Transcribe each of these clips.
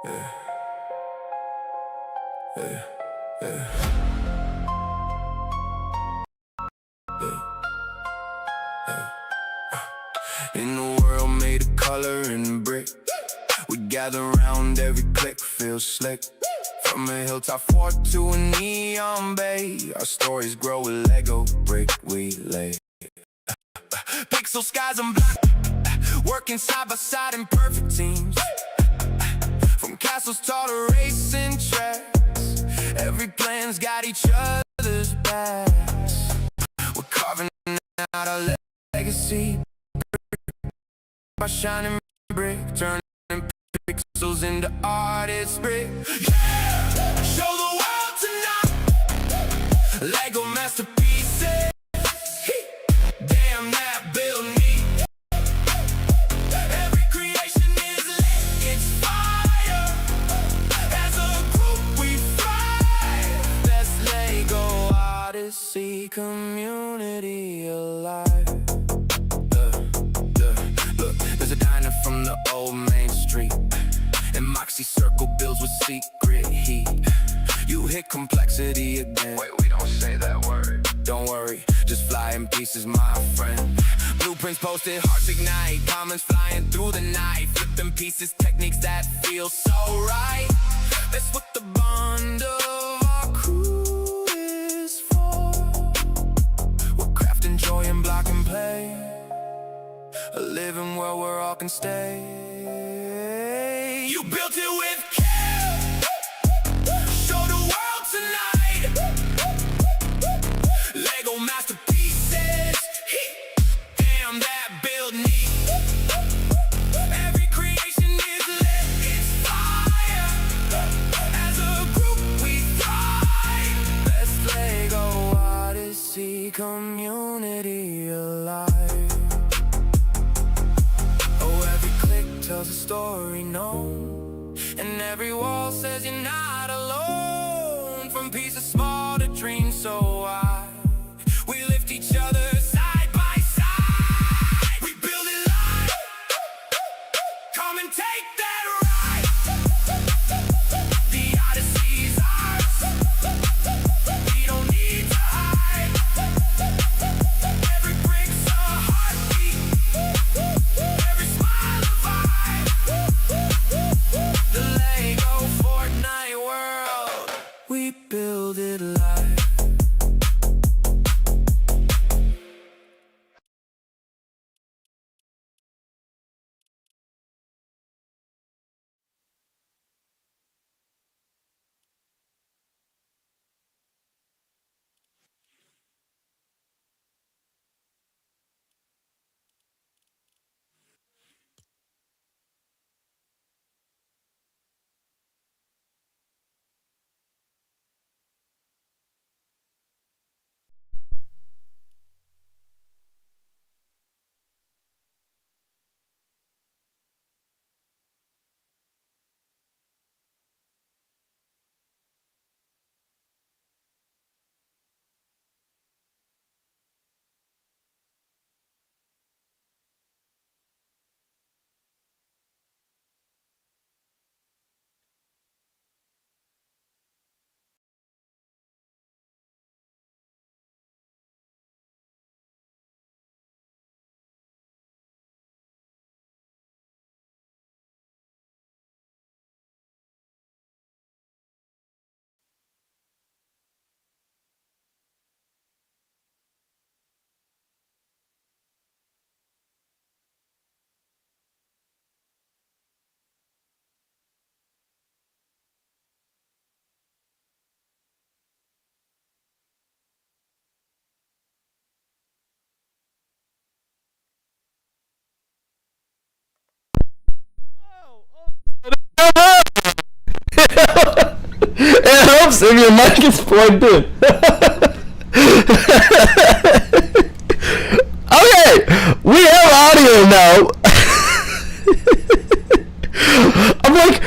Yeah, yeah, yeah, yeah, yeah. In the world made of color and brick, we gather round, every click feels slick. From a hilltop fort to a neon bay, our stories grow with Lego brick we lay. Pixel skies and black, working side by side in perfect teams. From castles tall to racing tracks, every plan's got each other's backs. We're carving out our legacy by shining brick, turning pixels into artist brick. Yeah! Show the world tonight, Lego masterpieces. Damn, that build me. Every creation is lit, it's fire. As a group we thrive. Best Lego Odyssey community alive. Look, there's a diner from the old main street, and Moxie Circle builds with secret heat. You hit complexity again. Wait, we don't say that word. Don't worry, just fly in pieces, my friend. Blueprints posted, hearts ignite, comments flying through the night. Flipping pieces, techniques that feel so right. That's what the bond of our crew is for. We're crafting joy and block and play, a living world where all can stay. You built it with care. Show the world tonight, Lego masterpieces. Damn, that build neat. Every creation is lit, it's fire. As a group we thrive. Best Lego Odyssey community alive. Oh, every click tells a story known, and every wall says you're not alone. From pieces small to dreams so wide, we lift each other side by side. We build it live. Come and take that ride. The Odyssey's ours. We don't need to hide. Every brick's a heartbeat, every smile a vibe. The Lego Fortnite world, we build it live. It helps if your mic is plugged in. Okay, we have audio now. I'm like,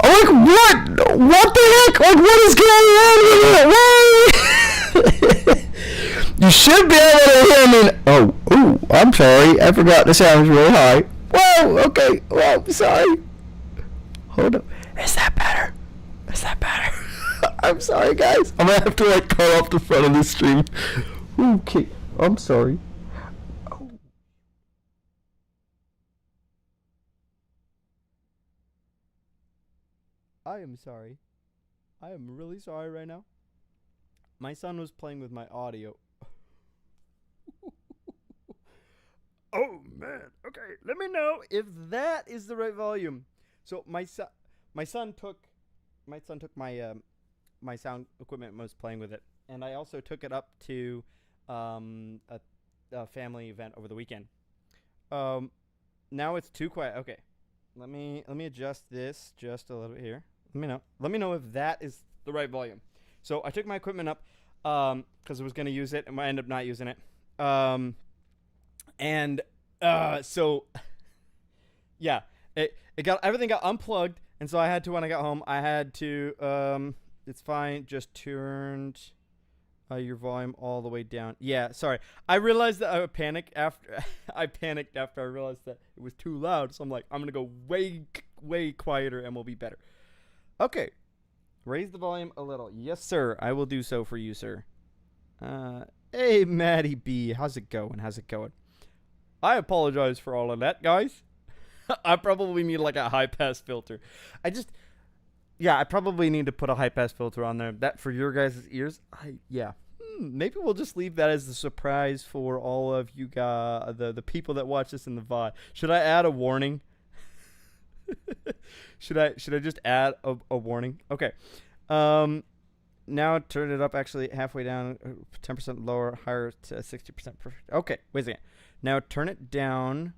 what? What the heck? Like, what is going on with it? Why? You should be able to hear me. Oh, I'm sorry. I forgot the sound was really high. Whoa, okay. Well, sorry. Hold up. Is that better? Is that better? I'm sorry, guys. I'm gonna have to like cut off the front of the stream. Okay. I'm sorry. I am sorry. I am really sorry right now. My son was playing with my audio. Oh man. Okay, let me know if that is the right volume. So my son took my my sound equipment and was playing with it, and I also took it up to a family event over the weekend. Now it's too quiet. Okay, let me adjust this just a little bit here. Let me know if that is the right volume. So I took my equipment up because I was gonna use it, and I ended up not using it. So yeah, it got everything got unplugged, and so I had to, when I got home, I had to it's fine, just turned your volume all the way down. Yeah, sorry. I realized that I would panic after I panicked after I realized that it was too loud, so I'm like, I'm gonna go way quieter and we'll be better. Okay. Raise the volume a little. Yes, sir. I will do so for you, sir. Hey, Maddie B. How's it going? I apologize for all of that, guys. I probably need like a high-pass filter. I probably need to put a high-pass filter on there. That for your guys' ears. Maybe we'll just leave that as a surprise for all of you guys, the people that watch this in the VOD. Should I add a warning? Should I just add a warning? Okay. Now turn it up actually halfway down, 10% lower, higher to 60%. Perfect. Okay, wait a second. Now turn it down.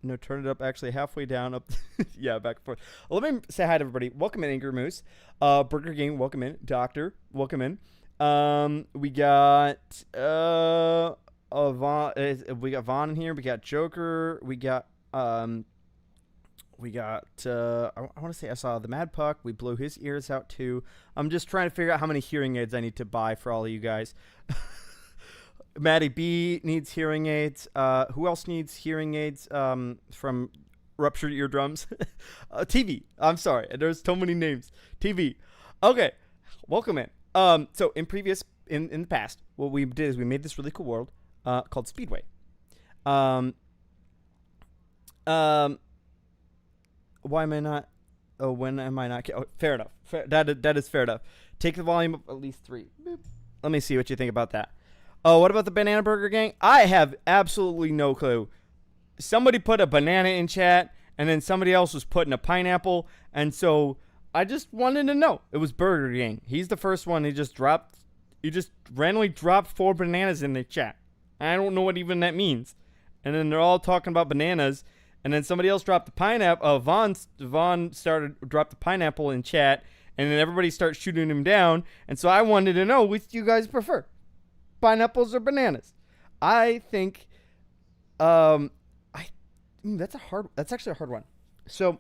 No, turn it up actually halfway down. Up, yeah, back and forth. Well, let me say hi to everybody. Welcome in, Angry Moose. Burger King, welcome in. Doctor, welcome in. We got Vaughn. We got Vaughn in here. We got Joker. We got I want to say I saw the Mad Puck. We blew his ears out too. I'm just trying to figure out how many hearing aids I need to buy for all of you guys. Maddie B needs hearing aids. Who else needs hearing aids from ruptured eardrums? TV. I'm sorry. There's so many names. TV. Okay. Welcome in. So in the past, what we did is we made this really cool world called Speedway. Why am I not? Oh, when am I not? Oh, fair enough. That is fair enough. Take the volume up at least 3. Boop. Let me see what you think about that. Oh, what about the Banana Burger Gang? I have absolutely no clue. Somebody put a banana in chat, and then somebody else was putting a pineapple, and so I just wanted to know. It was Burger Gang. He's the first one. He just randomly dropped 4 bananas in the chat. I don't know what even that means. And then they're all talking about bananas. And then somebody else dropped the pineapple. Vaughn dropped the pineapple in chat, and then everybody starts shooting him down. And so I wanted to know which you guys prefer, pineapples or bananas. I think, that's actually a hard one. So,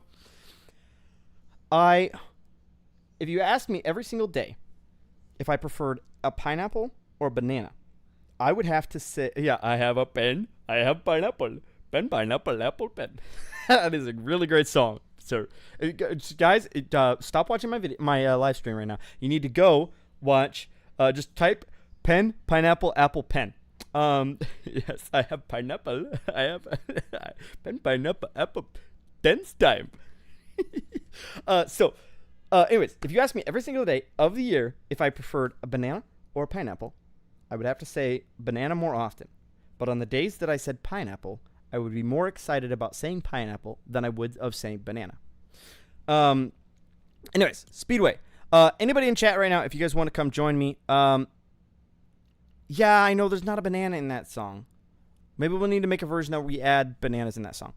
if you asked me every single day if I preferred a pineapple or a banana, I would have to say, yeah, I have a pen. I have pineapple. Pen, pineapple, apple, pen. That is a really great song, sir. Guys, stop watching my live stream right now. You need to go watch. Just type pen, pineapple, apple, pen. Yes, I have pineapple. I have pen, pineapple, apple. Dance time. Anyways, if you ask me every single day of the year if I preferred a banana or a pineapple, I would have to say banana more often. But on the days that I said pineapple, I would be more excited about saying pineapple than I would of saying banana. Anyways, Speedway. Anybody in chat right now, if you guys want to come join me. Yeah, I know there's not a banana in that song. Maybe we'll need to make a version where we add bananas in that song.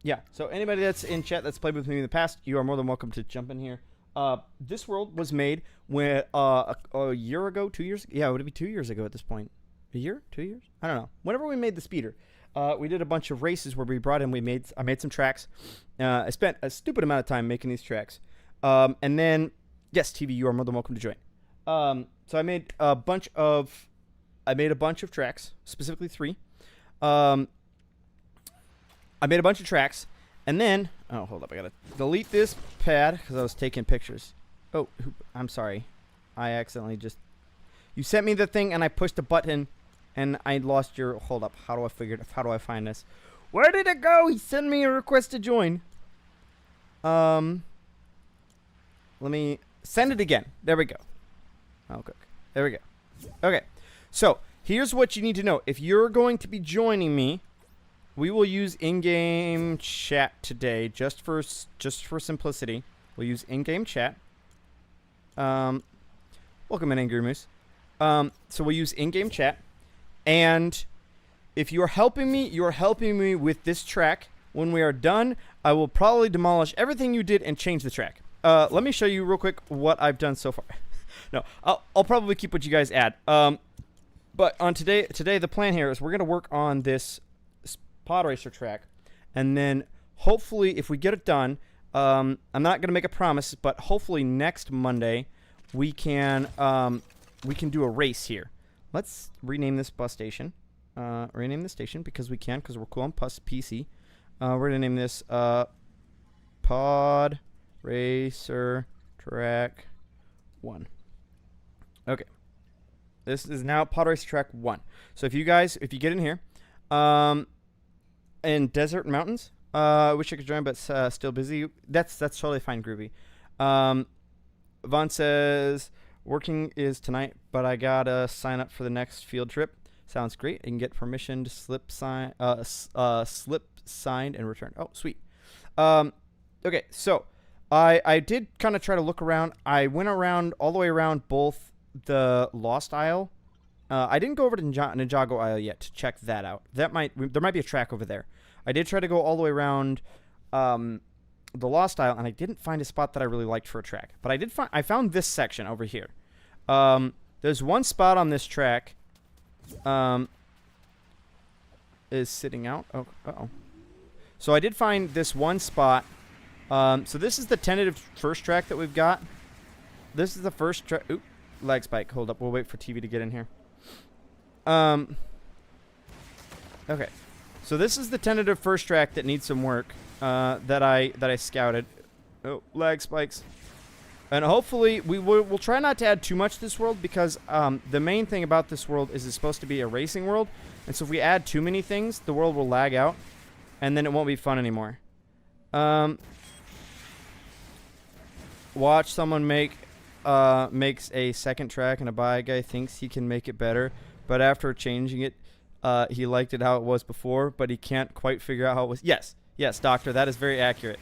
Yeah, so anybody that's in chat that's played with me in the past, you are more than welcome to jump in here. This world was made when a year ago, 2 years. Yeah, would it be 2 years ago at this point? A year? 2 years? I don't know. Whenever we made the speeder, we did a bunch of races where we brought in. I made some tracks. I spent a stupid amount of time making these tracks. And then, yes, TV, you are more than welcome to join. So I made a bunch of tracks, specifically 3. I made a bunch of tracks, And then, oh, hold up. I got to delete this pad because I was taking pictures. Oh, I'm sorry. I accidentally just... You sent me the thing and I pushed a button and I lost your... Hold up. How do I find this? Where did it go? He sent me a request to join. Let me send it again. There we go. Okay. There we go. Okay. So, here's what you need to know. If you're going to be joining me, we will use in-game chat today just for simplicity. We'll use in-game chat. Welcome in, Angry Moose. So we'll use in-game chat. And if you're helping me with this track. When we are done, I will probably demolish everything you did and change the track. Let me show you real quick what I've done so far. No, I'll probably keep what you guys add. But on today the plan here is we're gonna work on this pod racer track, and then hopefully if we get it done, I'm not gonna make a promise, but hopefully next Monday we can do a race here. Let's rename this bus station. Rename the station because we're cool on PC. We're going to name this Pod Racer Track 1. Okay. This is now Pod Racer Track 1. So if you get in here, in Desert Mountains, I wish I could join, but still busy. That's totally fine, Groovy. Vaughn says, working is tonight, but I got to sign up for the next field trip. Sounds great. I can get permission to slip signed and returned. Oh, sweet. Okay, so I did kind of try to look around. I went around all the way around both the Lost Isle. I didn't go over to Ninjago Isle yet to check that out. There might be a track over there. I did try to go all the way around the Lost Isle, and I didn't find a spot that I really liked for a track. But I found this section over here. There's one spot on this track is sitting out. Oh, uh-oh. So I did find this one spot. So this is the tentative first track that we've got. This is the first track. Oop, lag spike. Hold up. We'll wait for TV to get in here. Okay. So this is the tentative first track that needs some work that I scouted. Oh, lag spikes. And hopefully we'll try not to add too much to this world because the main thing about this world is it's supposed to be a racing world. And so if we add too many things, the world will lag out. And then it won't be fun anymore. Watch someone makes a second track and a buy guy thinks he can make it better. But after changing it, he liked it how it was before, but he can't quite figure out how it was. Yes, doctor, that is very accurate.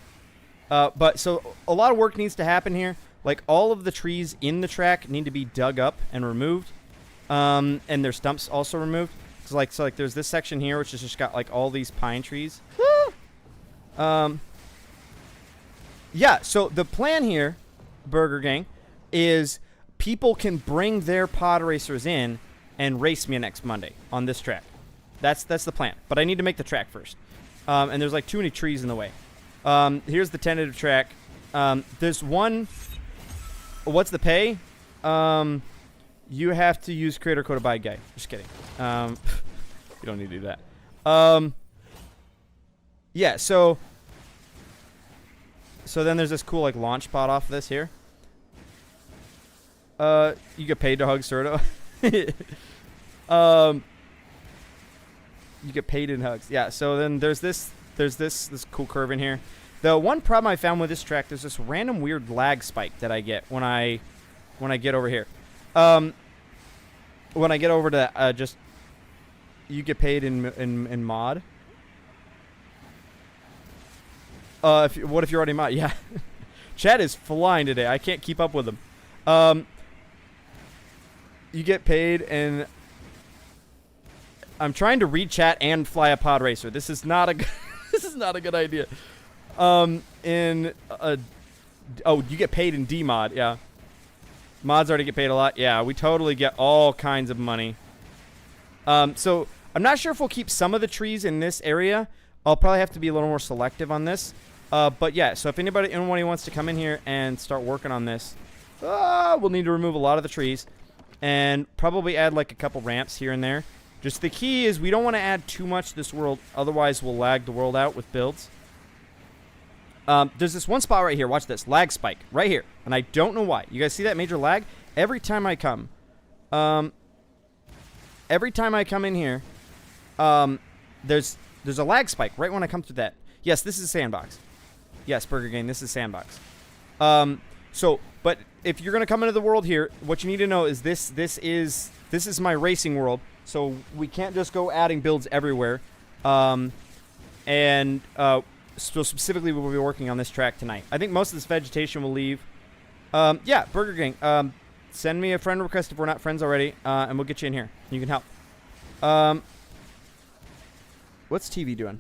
But so a lot of work needs to happen here. Like all of the trees in the track need to be dug up and removed, and their stumps also removed. So like there's this section here which has just got like all these pine trees. Yeah. So the plan here, Burger Gang, is people can bring their pod racers in and race me next Monday on this track. That's the plan. But I need to make the track first, and there's like too many trees in the way. Here's the tentative track. There's one. What's the pay? You have to use creator code to buy guy. Just kidding. You don't need to do that. Yeah. So then there's this cool like launch pod off this here. You get paid to hug Serto. You get paid in hugs. Yeah. So then there's this cool curve in here. The one problem I found with this track, there's this random weird lag spike that I get when I get over here. When I get over to just you get paid in mod. What if you're already mod? Yeah. Chat is flying today. I can't keep up with them. You get paid, and I'm trying to read chat and fly a pod racer. This is not a this is not a good idea. You get paid in D mod. Yeah. Mods already get paid a lot. Yeah, we totally get all kinds of money. So I'm not sure if we'll keep some of the trees in this area. I'll probably have to be a little more selective on this. But yeah, so if anybody wants to come in here and start working on this, we'll need to remove a lot of the trees and probably add like a couple ramps here and there. Just the key is we don't want to add too much to this world, otherwise we'll lag the world out with builds. There's this one spot right here. Watch this. Lag spike. Right here. And I don't know why. You guys see that major lag? Every time I come. Every time I come in here, there's a lag spike right when I come through that. Yes, this is Sandbox. Yes, Burger Gang, this is Sandbox. But if you're gonna come into the world here, what you need to know is this is my racing world. So we can't just go adding builds everywhere. So specifically, we'll be working on this track tonight. I think most of this vegetation will leave. Yeah, Burger Gang. Send me a friend request if we're not friends already, and we'll get you in here. You can help. What's TV doing?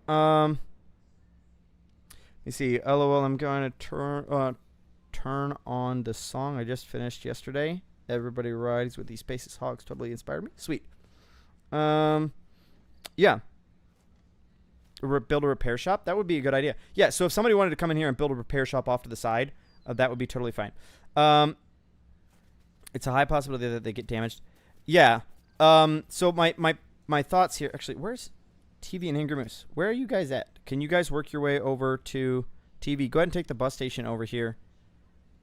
Let me see. LOL, I'm going to turn on the song I just finished yesterday. Everybody rides with these Spaces Hogs. Totally inspired me. Sweet. Yeah. Build a repair shop. That would be a good idea. Yeah, so if somebody wanted to come in here and build a repair shop off to the side, that would be totally fine. It's a high possibility that they get damaged. Yeah. So my thoughts here. Actually, where's TV and Angry Moose? Where are you guys at? Can you guys work your way over to TV? Go ahead and take the bus station over here.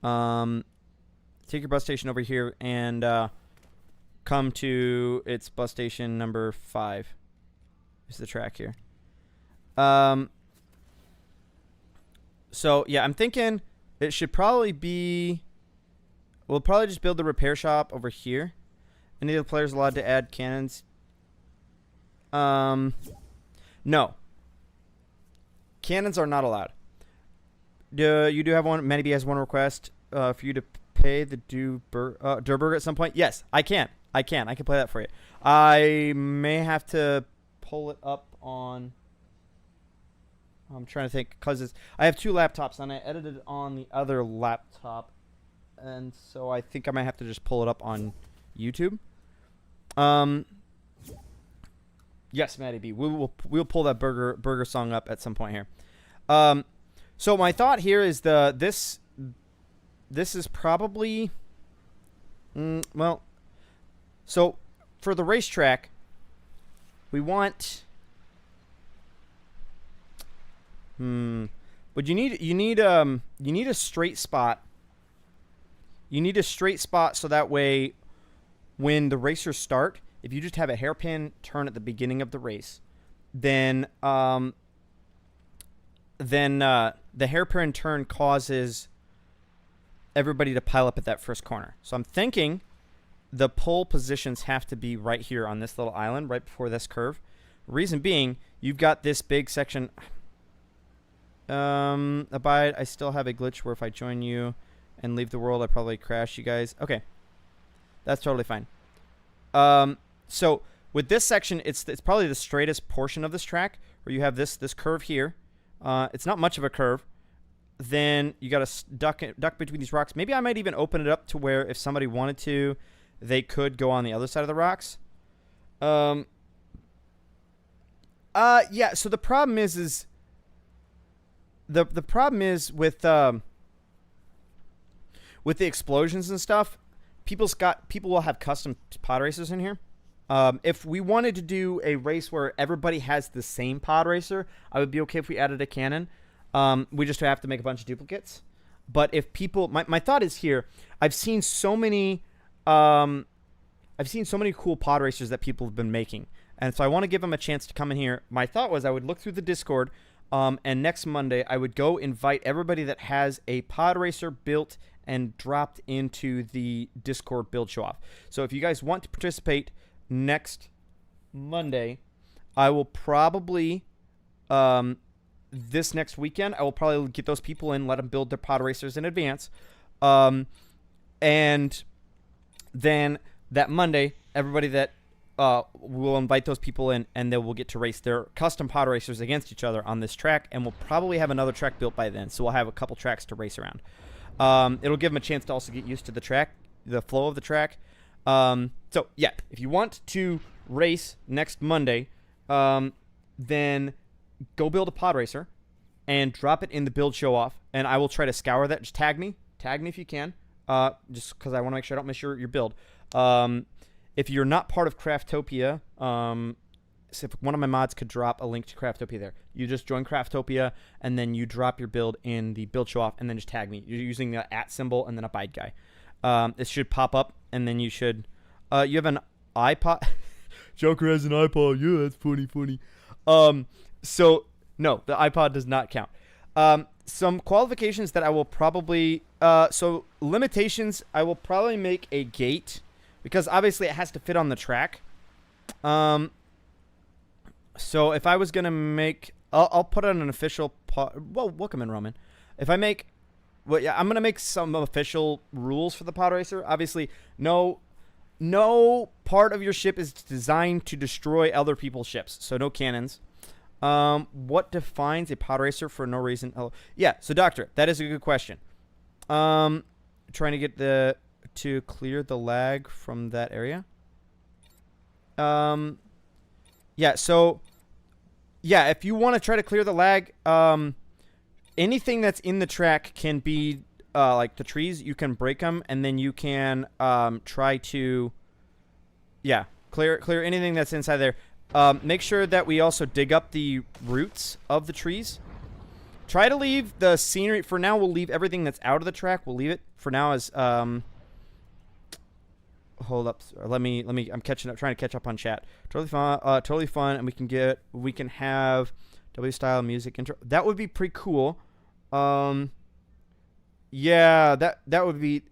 Take your bus station over here and come to its bus station number 5. Is the track here. So yeah, I'm thinking it should probably be. We'll probably just build the repair shop over here. Any of the players allowed to add cannons? No. Cannons are not allowed. You do have one. Manny has one request for you to pay the Durburger at some point. Yes, I can. I can play that for you. I may have to pull it up on. I'm trying to think because I have 2 laptops and I edited it on the other laptop, and so I think I might have to just pull it up on YouTube. Yes, Maddie B. We'll pull that burger song up at some point here. So my thought here is this is probably well. So for the racetrack, we want. But you need a straight spot. You need a straight spot so that way, when the racers start, if you just have a hairpin turn at the beginning of the race, then the hairpin turn causes everybody to pile up at that first corner. So I'm thinking the pole positions have to be right here on this little island, right before this curve. Reason being, you've got this big section. Abide, I still have a glitch where if I join you and leave the world, I probably crash you guys. Okay. That's totally fine. So with this section, it's probably the straightest portion of this track where you have this curve here. It's not much of a curve. Then you got to duck between these rocks. Maybe I might even open it up to where if somebody wanted to, they could go on the other side of the rocks. Yeah, so the problem is the problem is with the explosions and stuff, people will have custom pod racers in here. If we wanted to do a race where everybody has the same pod racer, I would be okay if we added a cannon. We just have to make a bunch of duplicates. But if people, my thought is here, I've seen so many cool pod racers that people have been making. And so I want to give them a chance to come in here. My thought was I would look through the Discord, and next Monday I would go invite everybody that has a pod racer built and dropped into the Discord build show off. So if you guys want to participate next Monday, I will probably, this next weekend, I will probably get those people in, let them build their pod racers in advance. And then that Monday, everybody that we'll invite those people in, and they will get to race their custom pod racers against each other on this track, and we'll probably have another track built by then, so we'll have a couple tracks to race around. It'll give them a chance to also get used to the track, the flow of the track. So, yeah, if you want to race next Monday, then go build a pod racer and drop it in the build show-off, and I will try to scour that. Just tag me if you can, just because I want to make sure I don't miss your build. If you're not part of Craftopia, if one of my mods could drop a link to Craftopia there. You just join Craftopia, and then you drop your build in the build show off, and then just tag me. You're using the @ symbol and then a bide guy. It should pop up, and then you should. You have an iPod. Joker has an iPod. Yeah, that's funny. So no, the iPod does not count. Some qualifications that I will probably. So limitations, I will probably make a gate because obviously it has to fit on the track. So if I was gonna make, I'll put on an official. Well, welcome in, Roman. If I make, well, yeah, I'm gonna make some official rules for the pod racer. Obviously, no part of your ship is designed to destroy other people's ships. So no cannons. What defines a pod racer for no reason? Oh, yeah. So, Doctor, that is a good question. Trying to get to clear the lag from that area. Yeah. So, yeah. If you want to try to clear the lag, anything that's in the track can be like the trees. You can break them, and then you can try to, yeah, clear anything that's inside there. Make sure that we also dig up the roots of the trees. Try to leave the scenery. For now, we'll leave everything that's out of the track. We'll leave it for now as, hold up. I'm catching up, trying to catch up on chat. Totally fun. And we can have W style music intro. That would be pretty cool. Yeah, that would be,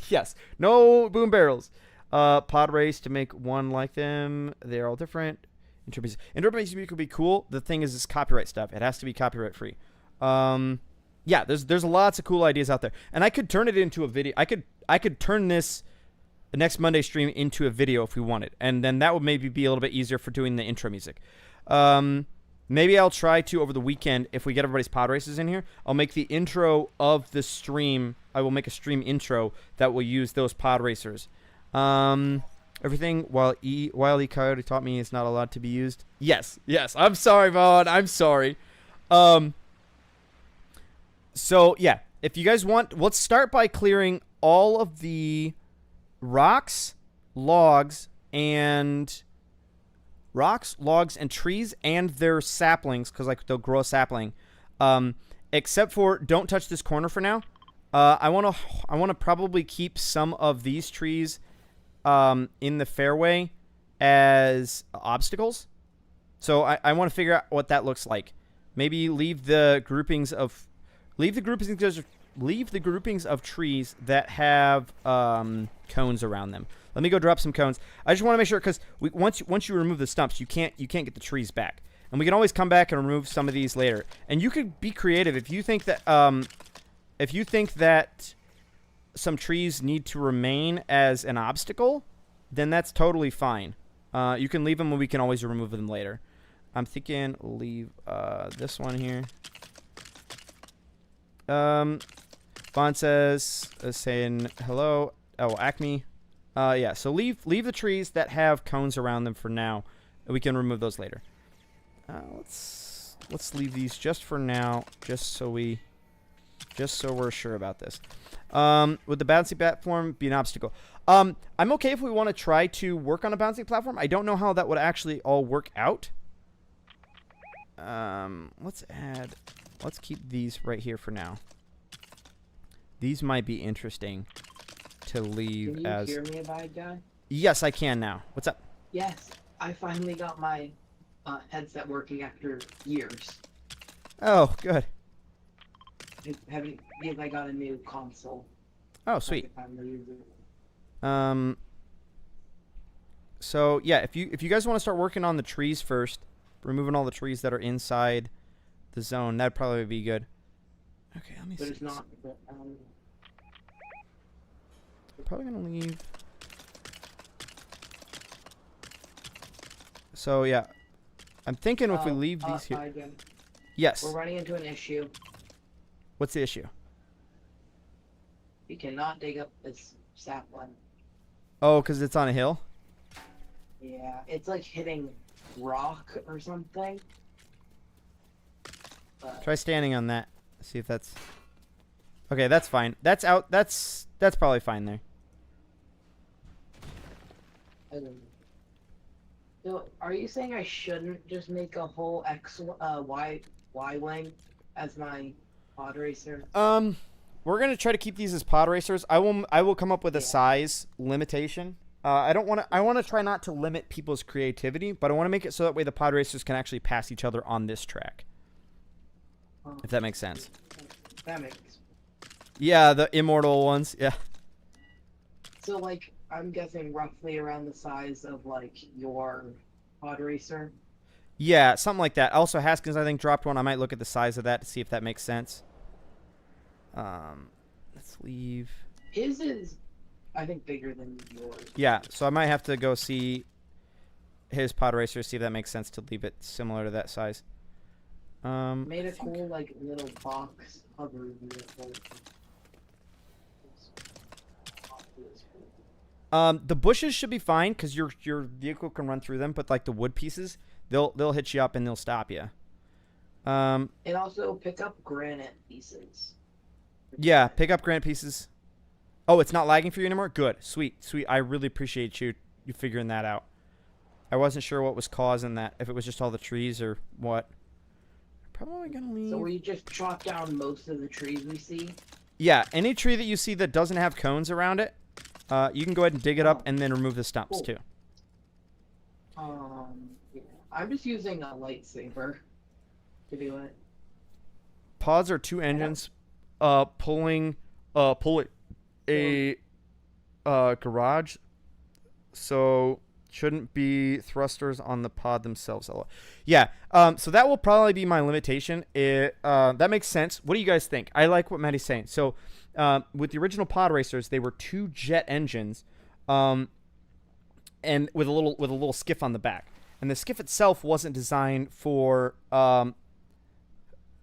yes. No boom barrels. Pod race to make one like them. They're all different. Intro music would be cool. The thing is, it's copyright stuff. It has to be copyright free. Yeah, there's lots of cool ideas out there, and I could turn it into a video. I could turn this next Monday stream into a video if we wanted, and then that would maybe be a little bit easier for doing the intro music. Maybe I'll try to over the weekend if we get everybody's pod races in here. I'll make the intro of the stream. I will make a stream intro that will use those pod racers. Everything Wile E. Coyote taught me is not allowed to be used. Yes. I'm sorry, Vaughn. I'm sorry. So yeah, if you guys want, let's start by clearing all of the rocks, logs, and trees and their saplings, because like they'll grow a sapling. Except for don't touch this corner for now. I wanna probably keep some of these trees in the fairway as obstacles. So I want to figure out what that looks like. Maybe leave the groupings of trees that have cones around them. Let me go drop some cones. I just want to make sure because once you remove the stumps, you can't get the trees back. And we can always come back and remove some of these later. And you could be creative if you think that some trees need to remain as an obstacle, then that's totally fine. You can leave them and we can always remove them later. I'm thinking leave this one here. Vaughn says, saying hello. Oh, Acme. Yeah, so leave the trees that have cones around them for now. We can remove those later. Let's leave these just for now, just so we're sure about this. Would the bouncing platform be an obstacle? I'm okay if we want to try to work on a bouncing platform. I don't know how that would actually all work out. Let's keep these right here for now. These might be interesting to leave as... Can you hear me, bad guy? Yes, I can now. What's up? Yes, I finally got my headset working after years. Oh, good. Because I got a new console. Oh, sweet. So yeah, if you guys want to start working on the trees first, removing all the trees that are inside the zone, that'd probably be good. Okay, let me see. But it's not. We're probably gonna leave. So yeah, I'm thinking if we leave these here. Yes. We're running into an issue. What's the issue? You cannot dig up this sapling. Oh, because it's on a hill? Yeah, it's like hitting rock or something. But Try standing on that. See if that's... Okay, that's fine. That's out. That's probably fine there. I don't know. So, are you saying I shouldn't just make a whole Y wing as my pod racer? We're gonna try to keep these as pod racers. I will come up with a Yeah. size limitation. I don't want to. I want to try not to limit people's creativity, but I want to make it so that way the pod racers can actually pass each other on this track. If that makes sense. That makes. Yeah, the immortal ones. Yeah. So, like, I'm guessing roughly around the size of like your pod racer. Yeah, something like that. Also, Haskins, I think, dropped one. I might look at the size of that to see if that makes sense. Let's leave. His is, I think, bigger than yours. Yeah, so I might have to go see his pod racer, see if that makes sense to leave it similar to that size. Made a cool like little box hover vehicle. The bushes should be fine because your vehicle can run through them, but like the wood pieces, they'll hit you up and they'll stop you. And also pick up granite pieces. Yeah, pick up granite pieces. Oh, it's not lagging for you anymore? Good. Sweet. I really appreciate you figuring that out. I wasn't sure what was causing that, if it was just all the trees or what. Probably gonna leave. So we just chop down most of the trees we see. Yeah, any tree that you see that doesn't have cones around it, you can go ahead and dig it up and then remove the stumps Cool. too. Yeah. I'm just using a lightsaber to do it. Pods are two engines pulling a garage, so shouldn't be thrusters on the pod themselves. Yeah, so that will probably be my limitation. That makes sense. What do you guys think? I like what Maddie's saying. So with the original pod racers, they were two jet engines, and with a little skiff on the back. And the skiff itself wasn't designed for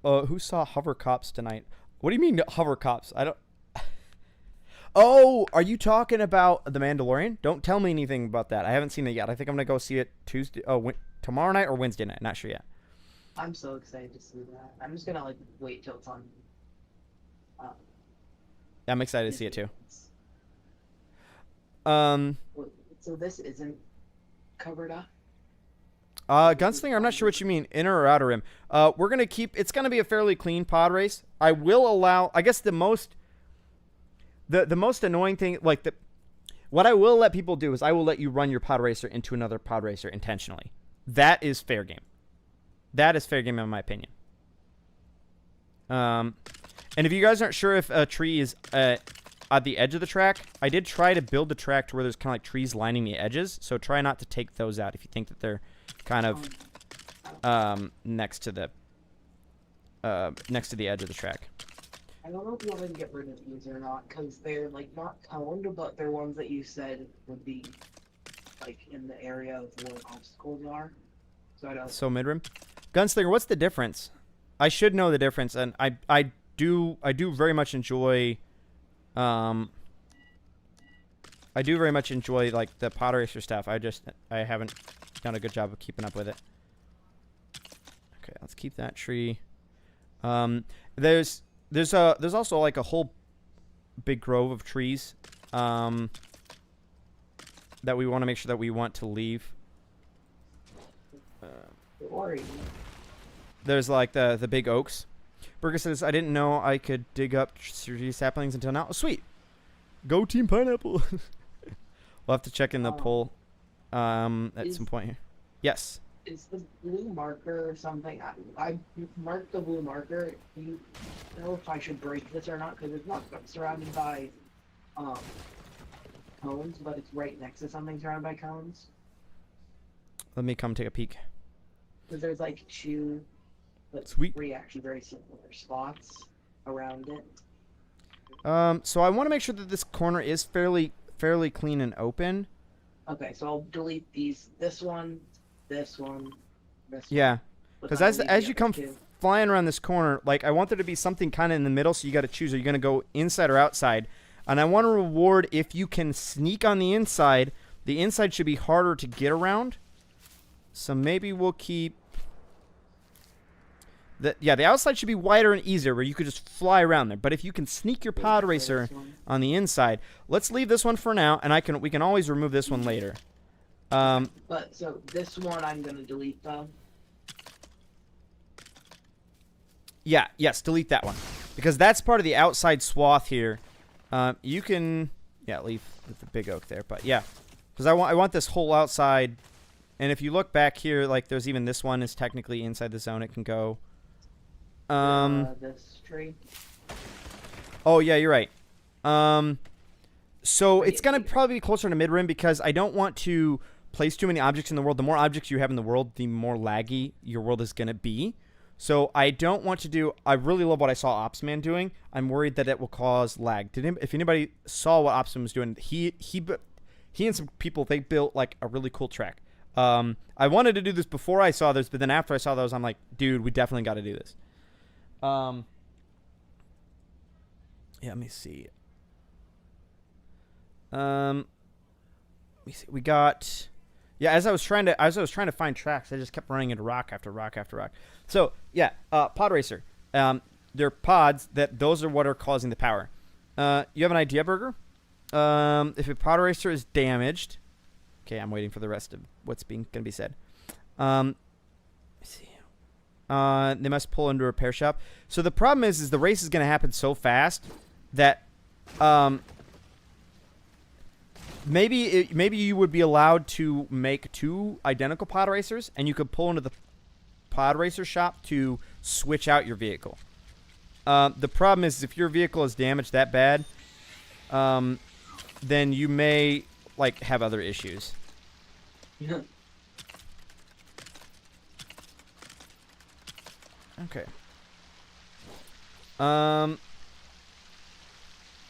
who saw hover cops tonight? What do you mean hover cops? I don't. Oh, are you talking about The Mandalorian? Don't tell me anything about that. I haven't seen it yet. I think I'm gonna go see it Tuesday. Oh, tomorrow night or Wednesday night. Not sure yet. I'm so excited to see that. I'm just gonna like wait till it's on. I'm excited to see it too. So this isn't covered up. Gunslinger, I'm not sure what you mean, inner or outer rim. We're gonna keep. It's gonna be a fairly clean pod race. I will allow. I guess the most annoying thing, what I will let people do is I will let you run your pod racer into another pod racer intentionally. That is fair game. That is fair game in my opinion. And if you guys aren't sure if a tree is at the edge of the track, I did try to build the track to where there's kind of like trees lining the edges. So try not to take those out if you think that they're kind of next to the edge of the track. I don't know if you want to get rid of these or not, because they're like not coned, but they're ones that you said would be like in the area of where obstacles are. So I don't. So mid rim, Gunslinger. What's the difference? I should know the difference, and I do very much enjoy. I do very much enjoy like the pod racer stuff. I haven't done a good job of keeping up with it. Okay, let's keep that tree. There's also like a whole big grove of trees that we want to make sure that we want to leave. Don't worry. There's like the big oaks. Burger says, I didn't know I could dig up tree saplings until now. Oh, sweet. Go Team Pineapple. We'll have to check in the poll at some point here. Yes. Is the blue marker something? I marked the blue marker. Do you know if I should break this or not? Because it's not surrounded by cones, but it's right next to something surrounded by cones. Let me come take a peek. Because there's like two, but Sweet. three actually very similar spots around it. So I want to make sure that this corner is fairly clean and open. Okay, so I'll delete these. This one, this one. Yeah, because as you come two. flying around this corner, like I want there to be something kind of in the middle, so you got to choose. Are you going to go inside or outside? And I want to reward if you can sneak on the inside. The inside should be harder to get around. So maybe we'll keep. The outside should be wider and easier, where you could just fly around there. But if you can sneak your pod racer on the inside, let's leave this one for now, and we can always remove this one later. But so this one I'm gonna delete though. Yeah, yes, delete that one. Because that's part of the outside swath here. You can, yeah, leave the big oak there. But yeah, because I want this whole outside. And if you look back here, like there's even this one is technically inside the zone. It can go. This tree. Oh yeah, you're right. So it's gonna probably be closer to mid-rim because I don't want to place too many objects in the world. The more objects you have in the world, the more laggy your world is gonna be. So I don't want to do. I really love what I saw Opsman doing. I'm worried that it will cause lag. If anybody saw what Opsman was doing, he and some people, they built like a really cool track. I wanted to do this before I saw this, but then after I saw those, I'm like, dude, we definitely got to do this. Yeah, let me see. We got. Yeah, as I was trying to find tracks, I just kept running into rock after rock after rock. So yeah, pod racer. They're pods those are what are causing the power. You have an idea, Burger? If a pod racer is damaged, okay, I'm waiting for the rest of what's gonna be said. Let's see. They must pull into a repair shop. So the problem is the race is gonna happen so fast that maybe you would be allowed to make 2 identical pod racers, and you could pull into the pod racer shop to switch out your vehicle. The problem is if your vehicle is damaged that bad, then you may like have other issues. Yeah. Okay.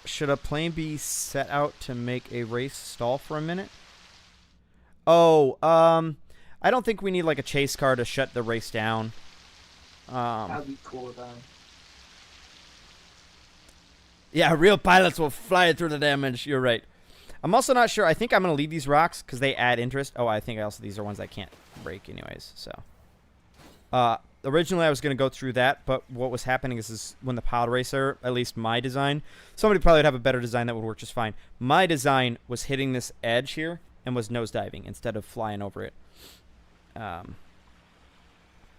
Should a plane be set out to make a race stall for a minute? Oh, I don't think we need like a chase car to shut the race down. That'd be cool though. Yeah, real pilots will fly through the damage. You're right. I'm also not sure. I think I'm going to leave these rocks because they add interest. Oh, I think also these are ones I can't break anyways. So, originally I was going to go through that, but what was happening is when the pod racer, at least my design, somebody probably would have a better design that would work just fine. My design was hitting this edge here and was nosediving instead of flying over it.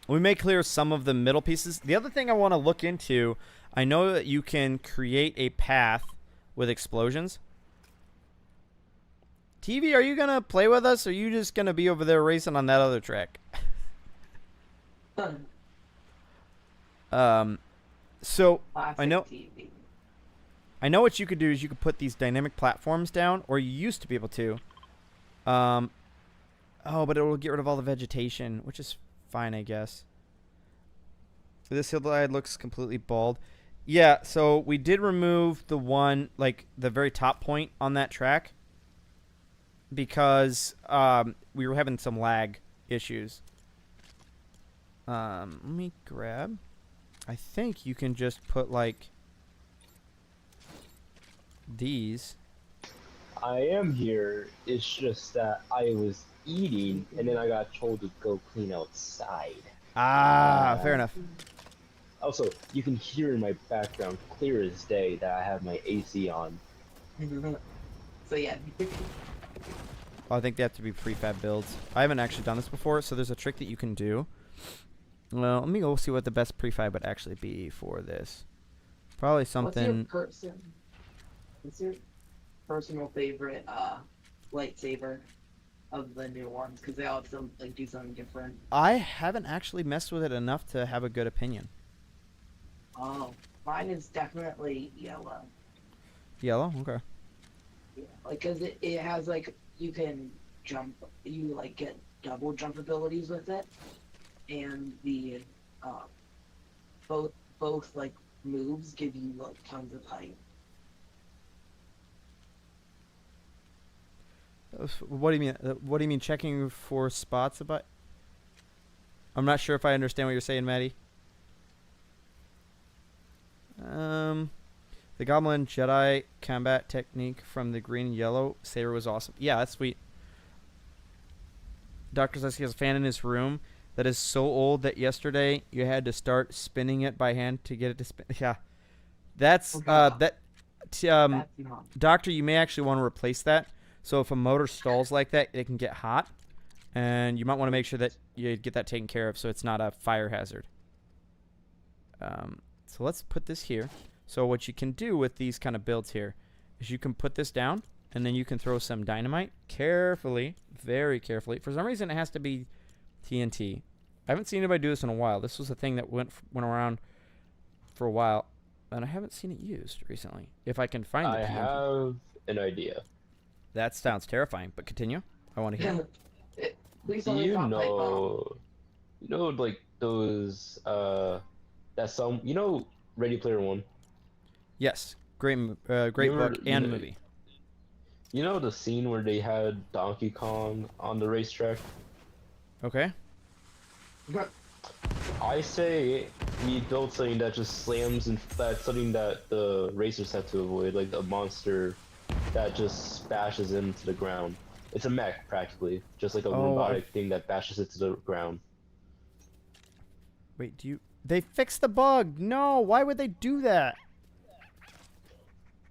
We may clear some of the middle pieces. The other thing I want to look into, I know that you can create a path with explosions. TV, are you going to play with us, or are you just going to be over there racing on that other track? So I know what you could do is you could put these dynamic platforms down, or you used to be able to. Oh, but it will get rid of all the vegetation, which is fine, I guess. This hillside looks completely bald. Yeah, so we did remove the one, like the very top point on that track, because we were having some lag issues. Let me grab. I think you can just put like these. I am here. It's just that I was eating and then I got told to go clean outside. Fair enough. Also, you can hear in my background clear as day that I have my AC on. So yeah. I think they have to be prefab builds. I haven't actually done this before, so there's a trick that you can do. Well, let me go see what the best prefab would actually be for this. Probably something. What's your personal favorite lightsaber of the new ones? Because they all have to like do something different. I haven't actually messed with it enough to have a good opinion. Oh, mine is definitely yellow. Yellow? Okay. Yeah, like because it has like you can jump, you like get double jump abilities with it, and the both like moves give you like tons of height. What do you mean? What do you mean checking for spots about? I'm not sure if I understand what you're saying, Maddie. The Goblin Jedi combat technique from the green and yellow saber was awesome. Yeah, that's sweet. Dr. Zeski has a fan in his room that is so old that yesterday you had to start spinning it by hand to get it to spin. Yeah, that's That's not. Doctor, you may actually want to replace that. So if a motor stalls like that, it can get hot. And you might want to make sure that you get that taken care of so it's not a fire hazard. So let's put this here. So what you can do with these kind of builds here is you can put this down, and then you can throw some dynamite carefully, very carefully. For some reason, it has to be TNT. I haven't seen anybody do this in a while. This was a thing that went around for a while, and I haven't seen it used recently. If I can find the TNT. I have an idea. That sounds terrifying, but continue. I want to hear. Please Do only you pop pipe bomb. know, like those, Ready Player One? Yes, great You book ever- and you- movie. You know the scene where they had Donkey Kong on the racetrack? Okay. I say we build something that just slams, and that's something that the racers have to avoid, like a monster that just bashes into the ground. It's a mech, practically, just like a Oh, robotic thing that bashes it to the ground. Wait, do you... They fixed the bug! No! Why would they do that?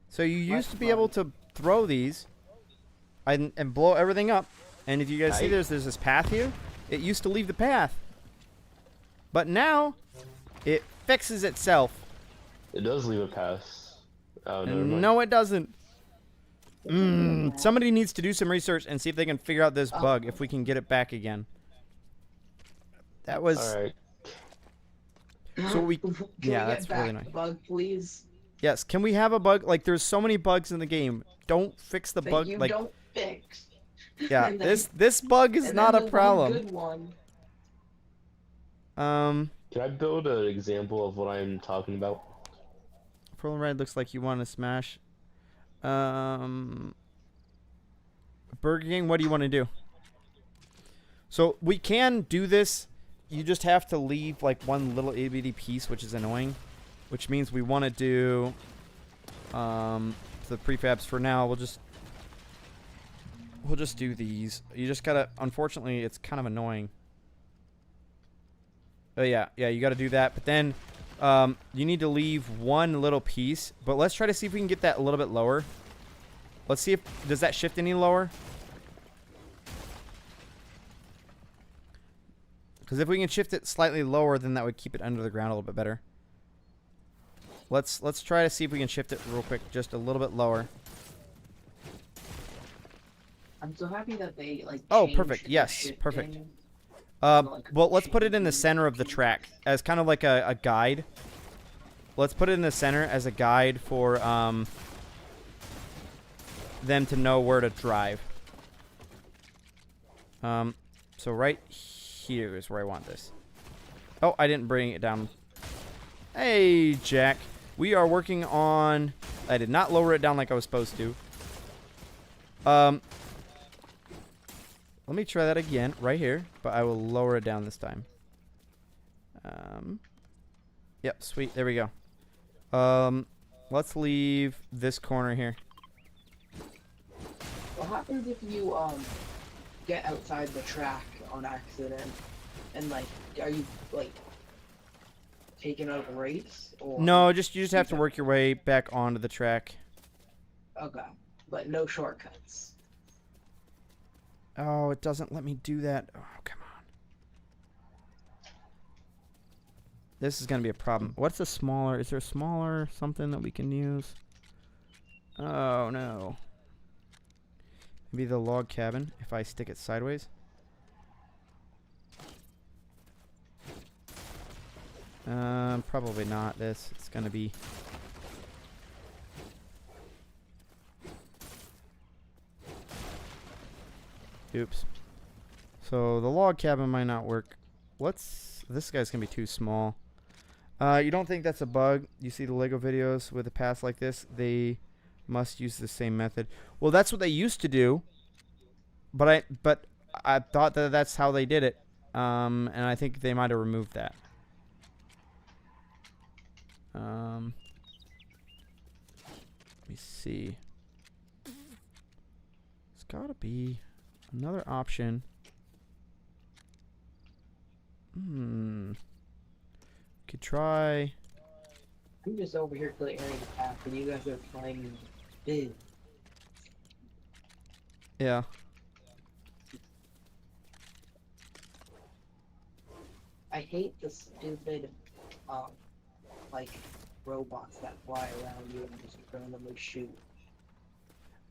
So you used to be able to throw these and blow everything up. And if you guys see there's this path here. It used to leave the path. But now, it fixes itself. It does leave a pass. Oh, never mind. No, it doesn't. Somebody needs to do some research and see if they can figure out this bug, if we can get it back again. That was... Alright. So we... Can Yeah, we that's get really back nice. the bug, please? Yes, can we have a bug? Like, there's so many bugs in the game. Don't fix the That bug. you Like, don't fix. yeah, And then- this bug is and not then a the problem. One good one. Can I build an example of what I'm talking about? Pearl Red looks like you want to smash. Burger King, what do you want to do? So we can do this. You just have to leave like one little itty bitty piece, which is annoying. Which means we want to do the prefabs for now. We'll just do these. You just gotta. Unfortunately, it's kind of annoying. Oh yeah, you got to do that. But then you need to leave one little piece. But let's try to see if we can get that a little bit lower. Let's see if does that shift any lower. Because if we can shift it slightly lower, then that would keep it under the ground a little bit better. Let's try to see if we can shift it real quick, just a little bit lower. I'm so happy that they like. Oh, changed perfect. the Yes, perfect. shifting. Well, let's put it in the center of the track as kind of like a guide. Let's put it in the center as a guide for them to know where to drive. So right here is where I want this. Oh, I didn't bring it down. Hey, Jack. We are working on... I did not lower it down like I was supposed to. Let me try that again right here, but I will lower it down this time. Yep, sweet. There we go. Let's leave this corner here. What happens if you get outside the track on accident and like are you like taking out a race or No, you just have to work your way back onto the track. Okay, but no shortcuts. Oh, it doesn't let me do that. Oh, come on. This is going to be a problem. What's a smaller... Is there a smaller something that we can use? Oh, no. Maybe the log cabin, if I stick it sideways. Probably not this. It's going to be... Oops. So the log cabin might not work. This guy's gonna be too small. You don't think that's a bug? You see the Lego videos with a path like this? They must use the same method. Well, that's what they used to do. But I thought that that's how they did it. And I think they might have removed that. Let me see. It's gotta be another option. Could try. I'm just over here clearing the path and you guys are playing big. Yeah. I hate the stupid, um, like, robots that fly around you and just randomly shoot.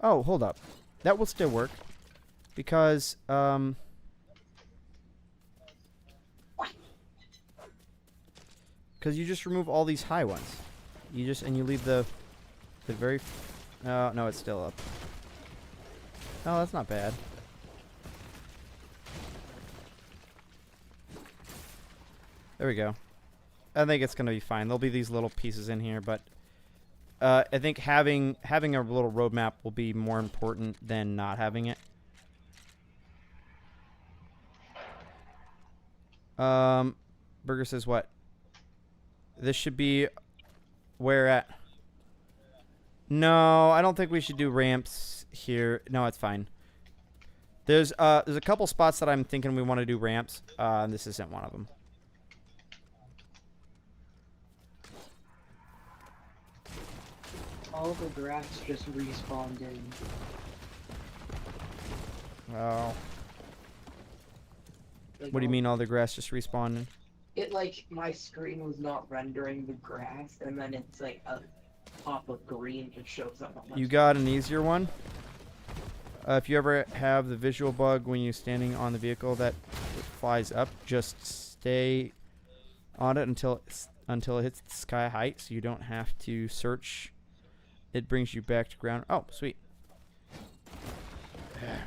Oh, hold up. That will still work. Because, because you just remove all these high ones. You just, and you leave the very, no, it's still up. Oh, that's not bad. There we go. I think it's gonna be fine. There'll be these little pieces in here, but I think having a little roadmap will be more important than not having it. Burger says what? This should be where at? No, I don't think we should do ramps here. No, it's fine. There's a couple spots that I'm thinking we want to do ramps. This isn't one of them. All the grass just respawned in. Well, Like, what do you mean all the grass just respawned? It, like, my screen was not rendering the grass, and then it's like a pop of green just shows up on my You got an easier one? If you ever have the visual bug when you're standing on the vehicle that it flies up, just stay on it until it hits the sky height, so you don't have to search. It brings you back to ground. Oh, sweet.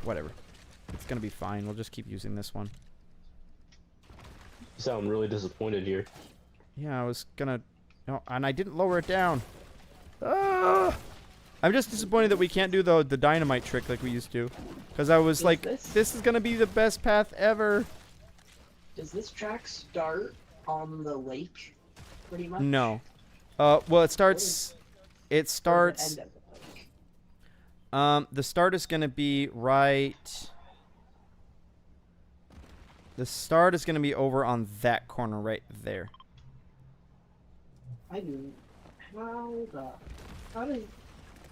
Whatever. It's gonna be fine. We'll just keep using this one. You sound really disappointed here. Yeah, I was gonna... No, and I didn't lower it down. Ah! I'm just disappointed that we can't do the dynamite trick like we used to. Because I was like, this is gonna be the best path ever. Does this track start on the lake, pretty much? No. Well, it starts... It Or starts... the end of the lake? The start is gonna be right... The start is gonna be over on that corner right there. I do. How does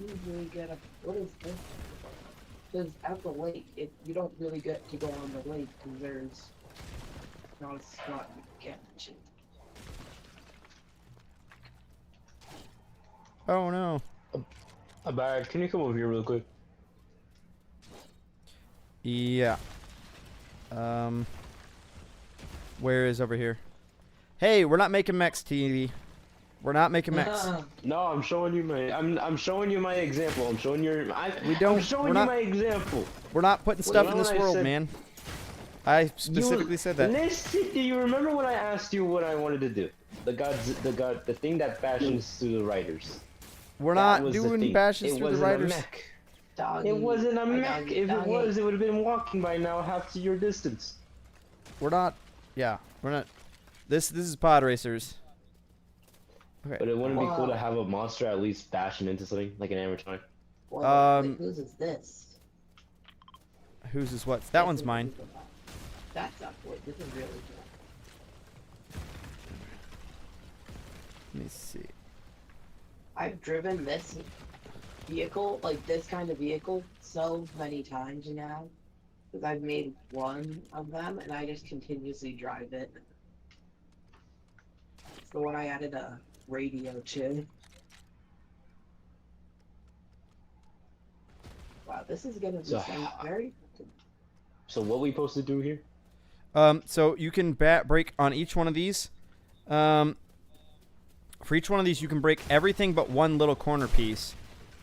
usually get a, what is this? Because at the lake, you don't really get to go on the lake because there's not a spot you can get to. Oh no. Barrett, can you come over here real quick? Yeah. Where is over here? Hey, we're not making mechs, TV. We're not making mechs. No, I'm showing you my. I'm showing you my example. I'm showing your. I'm showing we're you not- my example. We're not putting stuff in know this what I world, said? man. I specifically said that. Listen, do you remember when I asked you what I wanted to do? The thing that fashions through the writers. We're That not was the doing thing. bashes It through the wasn't a writers. mech. Doggy. It wasn't a mech. doggy, If it doggy. was, it would have been walking by now, half to your distance. We're not. Yeah, we're not. This is pod racers. Okay. But it wouldn't be cool Wow. to have a monster at least fashion into something like an animatronic. Well, wait, whose is this? Whose is what? That one's mine. That's up. Wait, this is really good. Let me see. I've driven this vehicle, like this kind of vehicle, so many times now. Because I've made one of them, and I just continuously drive it. It's the one I added a radio to. Wow, this is gonna be So, some very... So what we supposed to do here? So you can break on each one of these. For each one of these, you can break everything but one little corner piece.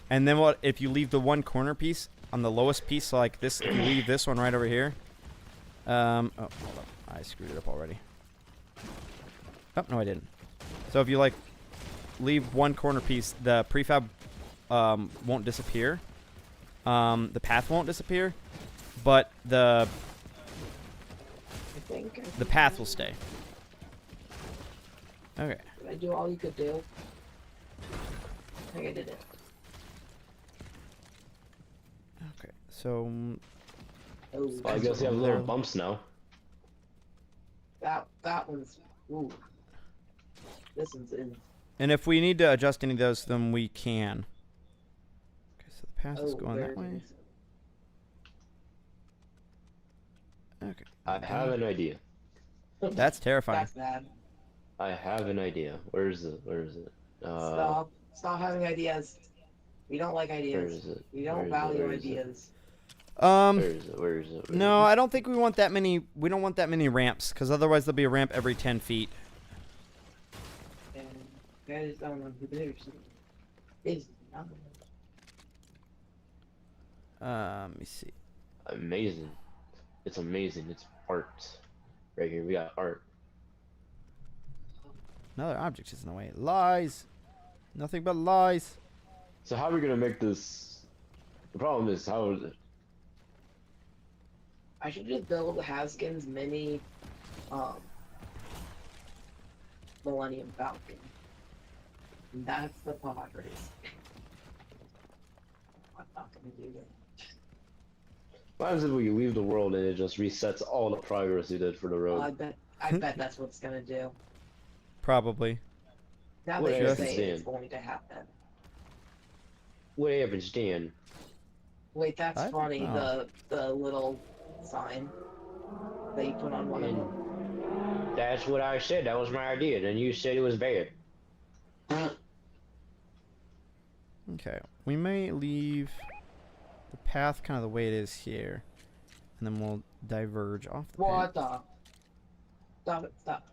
And then what? If you leave the one corner piece on the lowest piece, so like this, if you leave this one right over here. Oh, hold up. I screwed it up already. Oh, no, I didn't. So if you like leave one corner piece, the prefab won't disappear. The path won't disappear, but the path will stay. Okay. Did I do all you could do? I think I did it. Okay. So Oh, Well, I guess you have little bumps now. that one's... Ooh. This one's in... and if we need to adjust any of those, then we can. Okay, so the path is Oh, going there that it way. is. Okay. I have an idea. That's terrifying. That's bad. I have an idea. Where is it? Where is it? Stop having ideas. We don't like Where ideas. is it? We Where don't is it? value Where is it? ideas. Um, Where is it? Where is it? Where no, is I don't think we want that many. We don't want that many ramps, because otherwise there'll be a ramp every 10 feet. And guys don't know who there's is not. Let me see. it? Amazing. It's amazing. It's art. Right here, we got art. Another object is in the way. Lies. Nothing but lies. So how are we gonna make this? The problem is how is it? I should just build Haskins mini Millennium Falcon. And that's the pod race. I'm not gonna do that. What happens if we leave the world and it just resets all the progress we did for the road? I bet that's what's gonna do. Probably. Now What that you happens say then? it's going to happen. What happens then? Wait, that's I don't funny. know. The little sign that you put on one of them. That's what I said. That was my idea. Then you said it was bad. Okay. We may leave the path kind of the way it is here, and then we'll diverge off the What path. the? Stop it! Stop.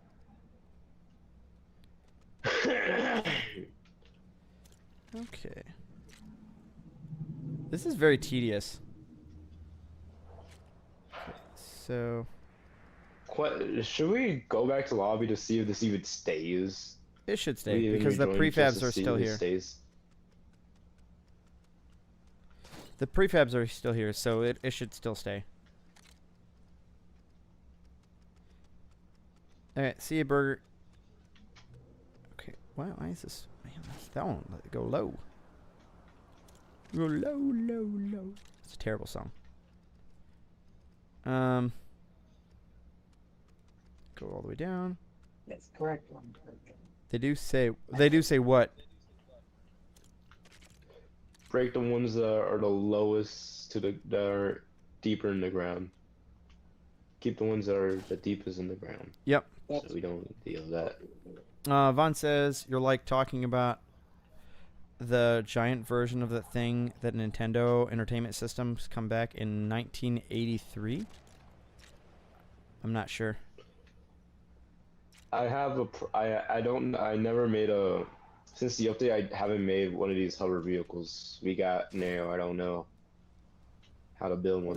Okay. This is very tedious. Okay, so Should we go back to lobby to see if this even stays? it should We stay even because the rejoin just prefabs to are see still if it here. Stays. The prefabs are still here, so it should still stay. Alright, see you, Burger. Okay, why is this? Man, that one, let it go low. Go low, low, low. It's a terrible song. Go all the way down. Yes, correct one. They do say what? Break the ones that are the lowest to that are deeper in the ground. Keep the ones that are the deepest in the ground. Yep. So we don't deal with that. Vaughn says you're like talking about the giant version of the thing that Nintendo Entertainment Systems come back in 1983. I'm not sure. I have I never made a, since the update I haven't made one of these hover vehicles. We got now, I don't know how to build one.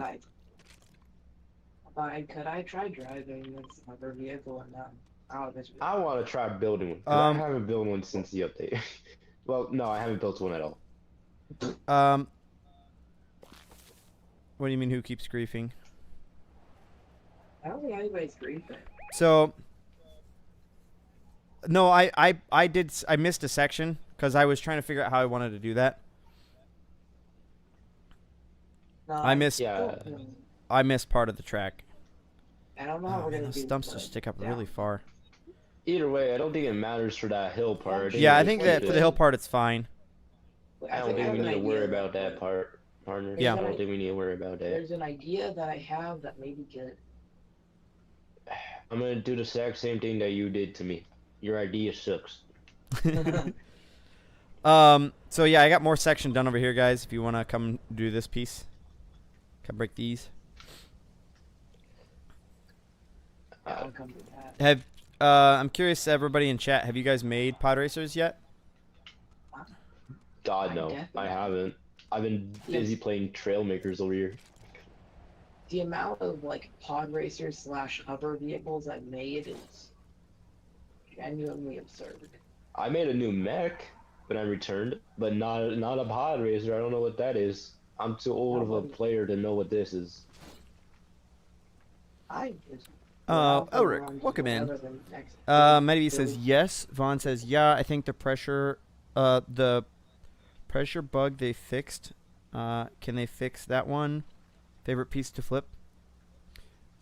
Could I try driving this hover vehicle or not? Oh, this. I want to try building one. 'Cause I haven't built one since the update. Well, no, I haven't built one at all. What do you mean? Who keeps griefing? I don't think anybody's grieving. So, no, I missed a section because I was trying to figure out how I wanted to do that. No, I missed. Yeah. I missed part of the track. I don't know how Oh, we're man, gonna those do stumps this, just but stick up yeah. really far. Either way, I don't think it matters for that hill part. Yeah, I it's think worth that for it. the hill part, it's fine. I don't think we have need an to worry idea about that that- part, partner. Yeah. I don't think we need to worry about that. There's an idea that I have that may be good. I'm gonna do the exact same thing that you did to me. Your idea sucks. So yeah, I got more section done over here, guys. If you want to come do this piece, come break these. I'll come to that. Have I'm curious, everybody in chat, have you guys made pod racers yet? God I no, definitely- I haven't. I've been busy playing trail makers over here. The amount of like pod racers / hover vehicles I've made is genuinely absurd. I made a new mech when I returned, but not a pod racer. I don't know what that is. I'm too old of a player to know what this is. I just. Ulrich, welcome in. Medivh says yes. Vaughn says yeah. I think the pressure bug they fixed. Can they fix that one? Favorite piece to flip.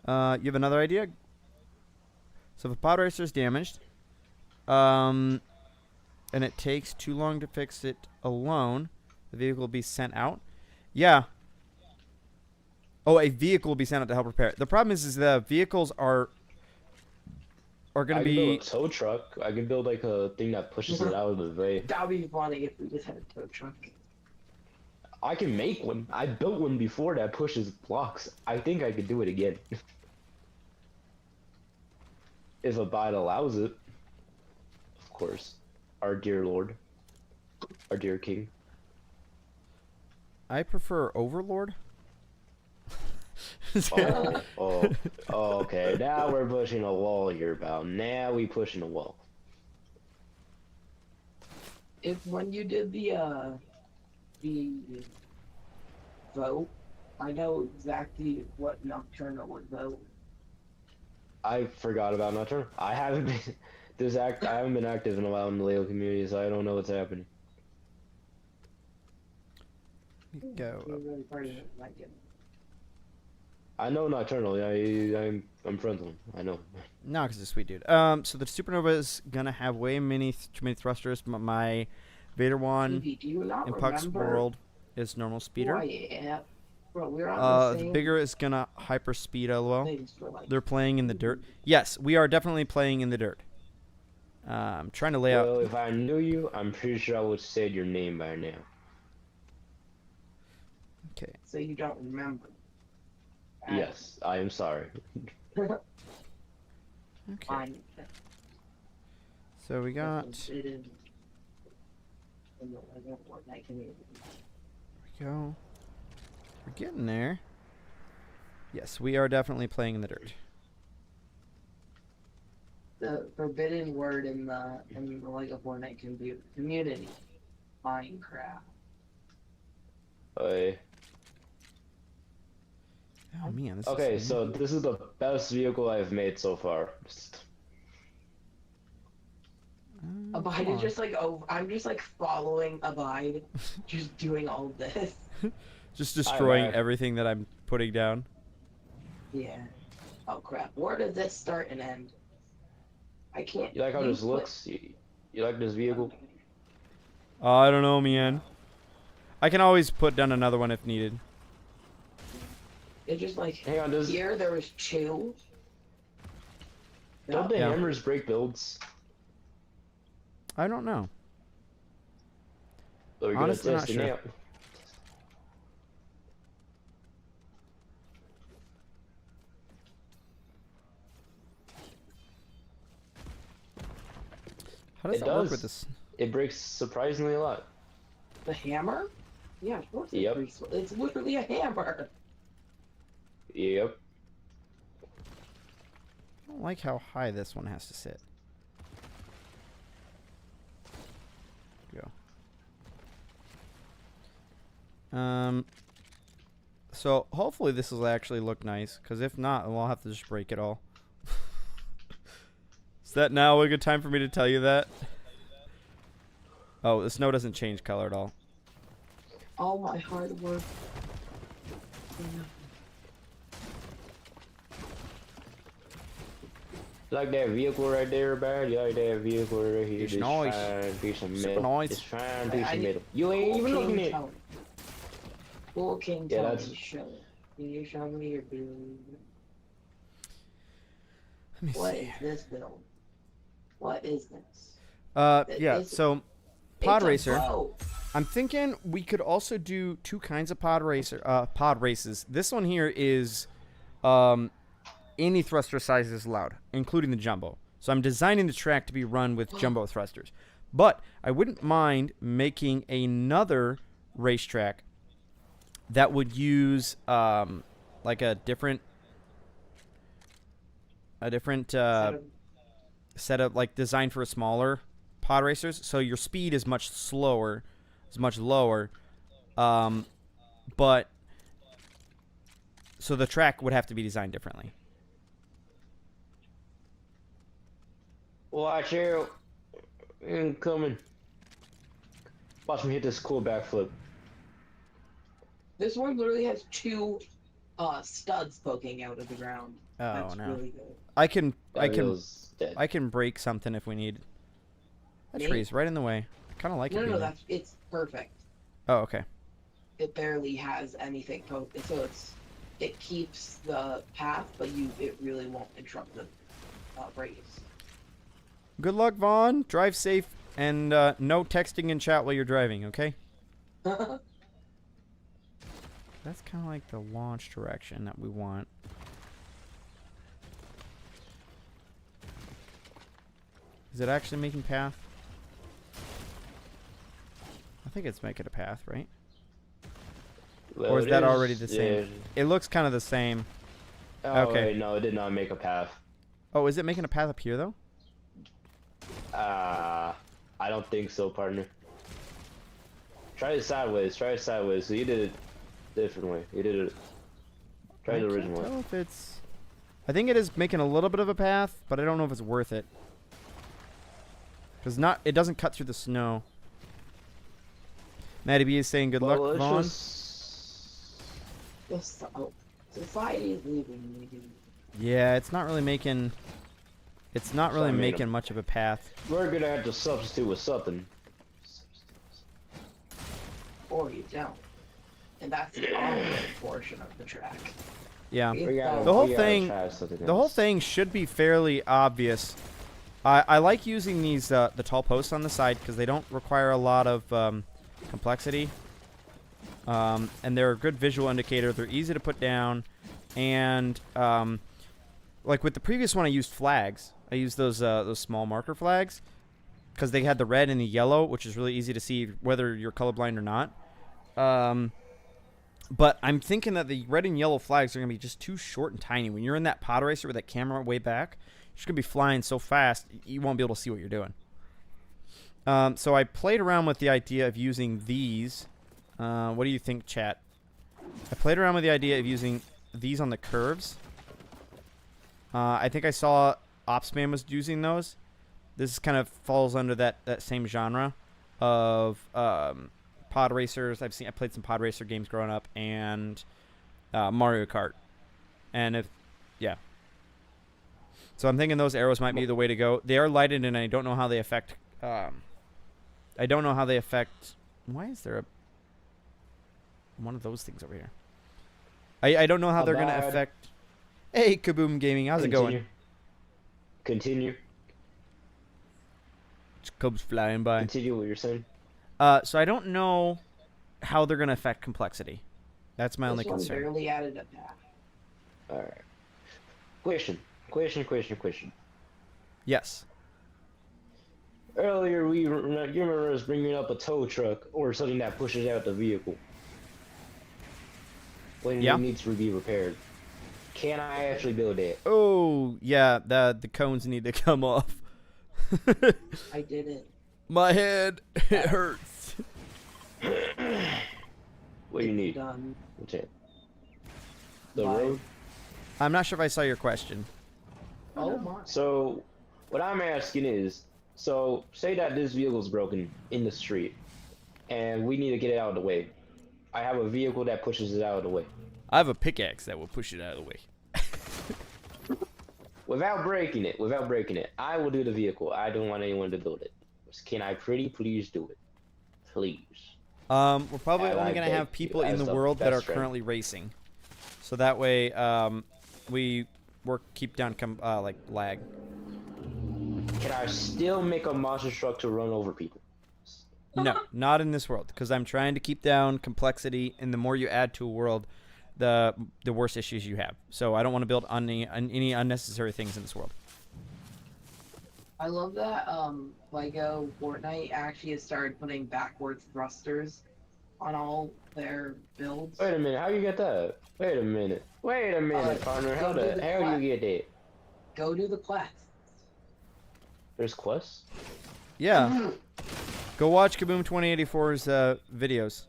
You have another idea? So if a pod racer is damaged, and it takes too long to fix it alone, the vehicle will be sent out. Yeah. Oh, a vehicle will be sent out to help repair it. The problem is the vehicles are are gonna I can build be. a tow truck. I can build like a thing that pushes it out of the way. That'd be funny if we just had a tow truck. I can make one. I built one before that pushes blocks. I think I could do it again. If a bot allows it. Of course. Our dear lord. Our dear king. I prefer Overlord. Oh, okay. Now we're pushing a wall here, pal. Now we pushing a wall. If when you did the vote, I know exactly what Nocturnal would vote. I forgot about Nocturne. I haven't been I haven't been active in a while in the Leo community, so I don't know what's happening. Go. You're really part of it, like it. I know Nocturnal. I'm friends with him. I know. No, because it's a sweet dude. So the supernova is gonna have way too many thrusters. But my Vader one Evie, do you not in Puck's remember world is normal speeder. who I am? Bro, we're on the The same bigger is gonna hyper speed LOL. things for like. They're playing in the dirt. Yes, we are definitely playing in the dirt. I'm trying to lay out. Well, if I knew you, I'm pretty sure I would have said your name by now. Okay. So you don't remember. Yes, I am sorry. Okay. Fine. So we got. It is. In the Fortnite community. There we go. We're getting there. Yes, we are definitely playing in the dirt. The forbidden word in the Lego Fortnite community, Minecraft. Hey. Oh man, this Okay, is so this is the best vehicle I've made so far. Abide come is on. just like, oh, I'm just like following Abide, just doing all of this. Just destroying Mac. everything that I'm putting down. Yeah. Oh crap. Where does this start and end? I can't. You like how you this put- looks? You like this vehicle? I don't know, man. I can always put down another one if needed. It's just like Hang on, does here there was two. don't the Yeah. hammers break builds? I don't know. So we're gonna Honestly, not test it sure. out. How does It that work does. with this? It breaks surprisingly a lot. The hammer? Yeah, of course. Yep. It's literally a hammer. Yep. I don't like how high this one has to sit. Go. So hopefully this will actually look nice, because if not, we'll have to just break it all. Is that now a good time for me to tell you that? Oh, the snow doesn't change color at all. All my hard work. You like that vehicle right there, bud? You like that vehicle right here? It's This nice. fine piece of Super metal. nice. This fine Wait, piece I of need- metal. You ain't even looking at it. Cool King Yeah, Tony, that's- show me. Can you show me your build? Let me What see. is this build? What is this? Yeah, It's- so pod It's a racer. boat. I'm thinking we could also do two kinds of pod races. This one here is any thruster size is allowed, including the jumbo. So I'm designing the track to be run with jumbo thrusters. But I wouldn't mind making another racetrack that would use like a different setup, like designed for a smaller pod racers. So your speed is much slower, is much lower, but so the track would have to be designed differently. Watch out. Incoming. Watch me hit this cool backflip. This one literally has two studs poking out of the ground. Oh That's no! really good. I can Dead. I can break something if we need. That Me? tree's right in the way. I kind of like it. No, being there. it's perfect. Oh, okay. It barely has anything poking, so it keeps the path, but it really won't interrupt the race. Good luck, Vaughn. Drive safe and no texting in chat while you're driving, okay? That's kind of like the launch direction that we want. Is it actually making path? I think it's making a path, right? Well, Or is it that already the same? yeah. It looks kind of the same. Oh, Okay. wait, no, it did not make a path. Oh, is it making a path up here, though? I don't think so, partner. Try it sideways. Try it sideways. So you did it different way. You did it. Try the original I can't way. tell if it's... I think it is making a little bit of a path, but I don't know if it's worth it. Because it doesn't cut through the snow. Maddie B is saying good luck, let's Vaughn. Society is leaving me, dude. Yeah, it's not really making... It's not really Sorry, making madam. much of a path. We're gonna have to substitute with something. Or you don't. And that's the only portion of the track. Yeah. We gotta, The whole we gotta thing- try something The whole else. thing should be fairly obvious. I like using these the tall posts on the side because they don't require a lot of complexity. And they're a good visual indicator. They're easy to put down. And like with the previous one, I used flags. I used those small marker flags because they had the red and the yellow, which is really easy to see whether you're colorblind or not. But I'm thinking that the red and yellow flags are going to be just too short and tiny. When you're in that pod racer with that camera way back, you're just going to be flying so fast, you won't be able to see what you're doing. So I played around with the idea of using these. What do you think, chat? I played around with the idea of using these on the curves. I think I saw Opsman was using those. This kind of falls under that same genre of pod racers. I played some pod racer games growing up, and Mario Kart. And yeah. So I'm thinking those arrows might be the way to go. They are lighted, and I don't know how they affect. Why is there one of those things over here? I don't know how they're gonna affect. Hey, Kaboom Gaming, how's it going? Continue. Cubs flying by. Continue what you're saying. So I don't know how they're gonna affect complexity. That's my only This one concern. barely added a path. Alright. Question. Yes. Earlier, you remember us bringing up a tow truck or something that pushes out the vehicle. When Yeah. it needs to be repaired. Can I actually build it? Oh yeah, the cones need to come off. I did it. My head, it hurts. What do you It's need? done. What's it? The Why? road? I'm not sure if I saw your question. Oh my. So, what I'm asking is, so say that this vehicle's broken in the street, and we need to get it out of the way. I have a vehicle that pushes it out of the way. I have a pickaxe that will push it out of the way. Without breaking it, I will do the vehicle. I don't want anyone to build it. Can I please do it? Please. We're probably And only I gonna beg have you people in as the a world that are best friend. currently racing, so that way we keep down like lag. Can I still make a monster truck to run over people? No, not in this world, because I'm trying to keep down complexity, and the more you add to a world, the worse issues you have. So I don't want to build any unnecessary things in this world. I love that Lego Fortnite actually has started putting backwards thrusters on all their builds. Wait a minute, how you get that? Wait a minute, partner. How go to the the hell class. you get that? Go do the quest. There's quests? Yeah. Go watch Kaboom 2084's videos.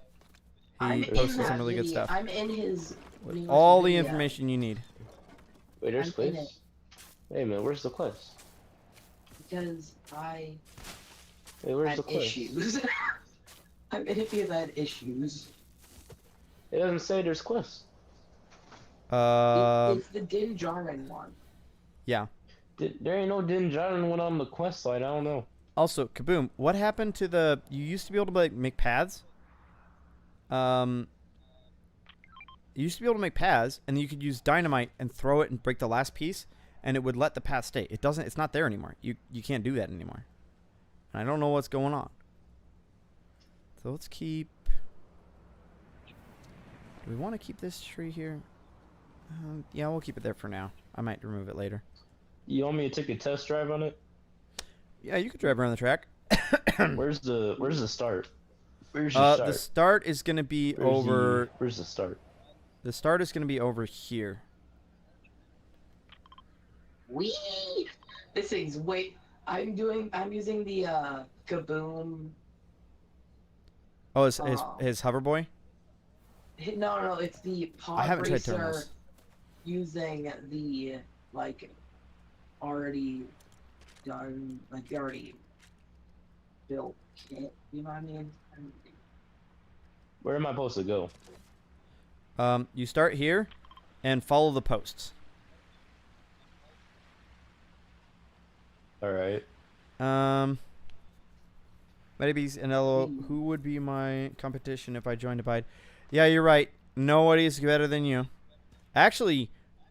I'm He in posted that some really good video. stuff. I'm in his newest All the video. information you need. Wait, there's I'm in quests? Wait a minute, where's the quest? Because I Wait, where's had the quest? issues. I'm in it because I had issues. It doesn't say there's quests. It's the Din Djarin one. Yeah. There ain't no Din Djarin one on the quest side, I don't know. Also, Kaboom, what happened to you used to be able to like make paths? You used to be able to make paths, and then you could use dynamite and throw it and break the last piece, and it would let the path stay. It doesn't. It's not there anymore. You can't do that anymore. And I don't know what's going on. So let's keep. Do we want to keep this tree here? Yeah, we'll keep it there for now. I might remove it later. You want me to take a test drive on it? Yeah, you could drive around the track. Where's the start? Where's the start? The start is gonna be over. Where's the start? The start is gonna be over here. Wee! This thing's I'm using the Kaboom. Oh, his hover boy? No, it's the I pod haven't tried racer terminals. using the already done, the already built kit. You know what I mean? Where am I supposed to go? You start here, and follow the posts. All right. Maybe Anello, who would be my competition if I joined Abide? Yeah, you're right. Nobody's better than you. Actually,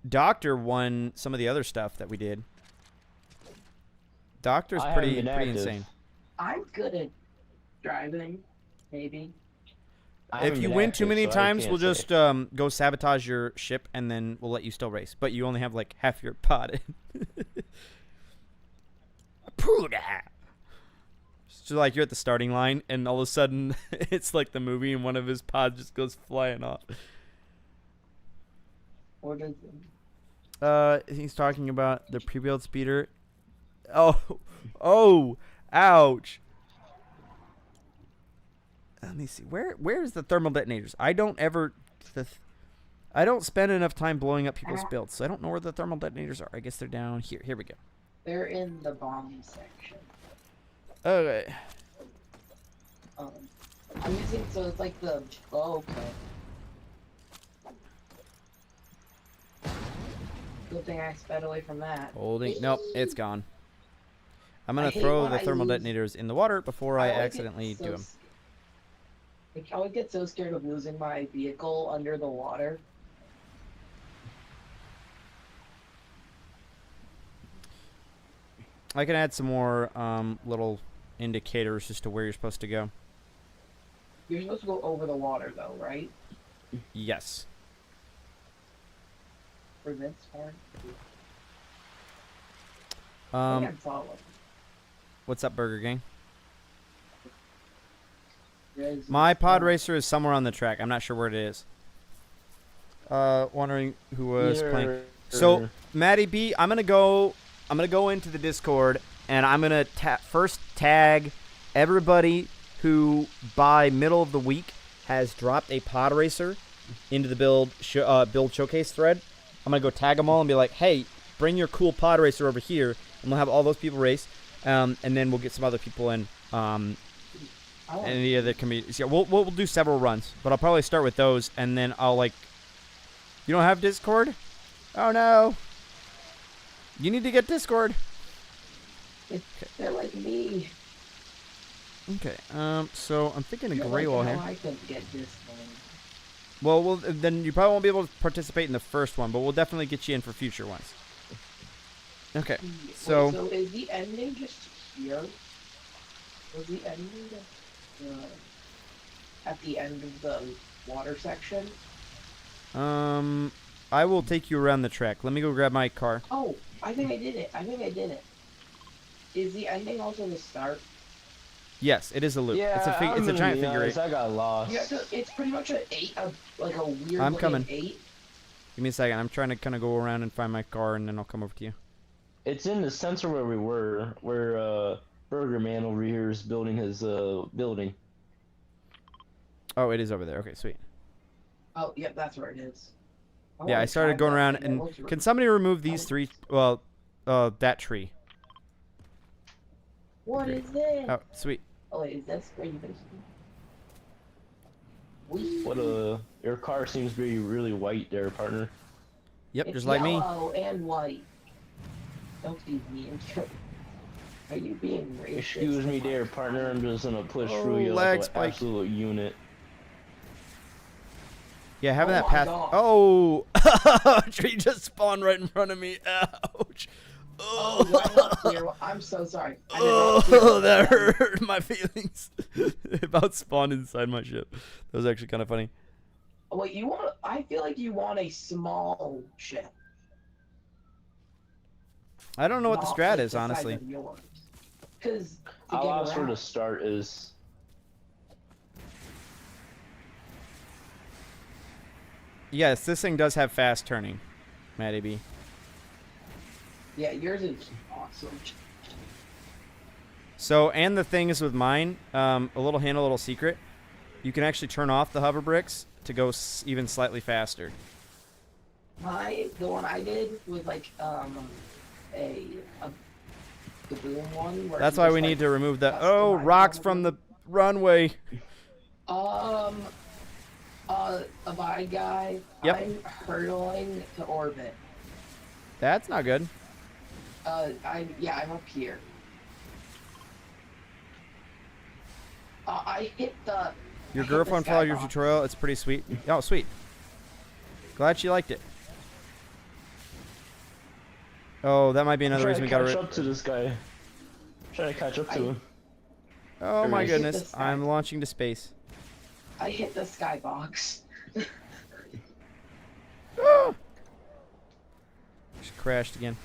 Doctor won some of the other stuff that we did. Doctor's pretty insane. I'm good at driving, maybe. If you win too many times, we'll just go sabotage your ship, and then we'll let you still race. But you only have like half your pod in. So like you're at the starting line, and all of a sudden it's like the movie, and one of his pods just goes flying off. What is it? He's talking about the pre-built speeder. Oh, ouch. Let me see. Where's the thermal detonators? I don't spend enough time blowing up people's builds, so I don't know where the thermal detonators are. I guess they're down here. Here we go. They're in the bomb section. Okay. I'm using, so it's like the, okay. Good thing I sped away from that. Holding. Nope, it's gone. I'm gonna I hate throw when the I thermal lose. detonators in the water before I always get accidentally do them. I always get so scared of losing my vehicle under the water. I can add some more little indicators as to where you're supposed to go. You're supposed to go over the water, though, right? Yes. For this part. I think I'm following. What's up, Burger Gang? There's My this pod one. racer is somewhere on the track. I'm not sure where it is. Wondering who was playing. So, Maddie B, I'm gonna go into the Discord, and I'm gonna first tag everybody who by middle of the week has dropped a pod racer into the build showcase thread. I'm gonna go tag them all and be like, hey, bring your cool pod racer over here, and we'll have all those people race, and then we'll get some other people in. Any of the comedians. Yeah, we'll do several runs, but I'll probably start with those, and then I'll like. You don't have Discord? Oh no. You need to get Discord. They're like me. Okay. So I'm thinking a You're gray like wall how here. I could get this one. Well, then you probably won't be able to participate in the first one, but we'll definitely get you in for future ones. Okay. Wait, So so is the ending just here? Was the ending at the end of the water section? I will take you around the track. Let me go grab my car. Oh, I think I did it. Is the ending also the start? Yes, it is a loop. Yeah, it's a giant figure eight. I got lost. You have to, it's pretty much an 8, like a weird I'm looking coming. 8. Give me a second. I'm trying to kind of go around and find my car, and then I'll come over to you. It's in the center where we were, where Burger Man over here is building his building. Oh, it is over there. Okay, sweet. Oh, yep, that's where it is. Yeah, I started going around, and can somebody remove these three? Well, that tree. What is this? Oh, sweet. Oh, wait, is this where you basically? What your car seems to be really white there, partner. Yep, It's just like me. yellow and white. Don't be mean. Are you being racist? Excuse me there, partner. I'm just gonna push Oh, through you lag like an spike. absolute unit. Yeah, having Oh that my path. God. Oh, tree just spawned right in front of me. Ouch. Oh, did I not clear one? I'm so sorry. I did not clear Oh, one that of them. hurt my feelings. About spawned inside my ship. That was actually kind of funny. Oh, wait, you want? I feel like you want a small ship, I don't know what the not strat like is, the size honestly. of yours. Because to I'll get ask her to around. start is Yes, this thing does have fast turning, Matty B. Yeah, yours is awesome. So, and the thing is with mine, a little hint, a little secret. You can actually turn off the hover bricks to go even slightly faster. The one I did was like a the boom one. Where That's you why just, we like, need to remove that. Oh, customize rocks all from of the them. runway. Abide guy. Yep. I'm hurtling to orbit. That's not good. I'm up here. I hit the. Your I hit the girlfriend followed your skybox. tutorial. It's pretty sweet. Oh, sweet. Glad she liked it. Oh, that might be another trying reason to we got catch rid. up to this guy. Trying to catch up to him. Oh my I hit goodness! the sky. I'm launching to space. I hit the skybox. Ah! Just crashed again.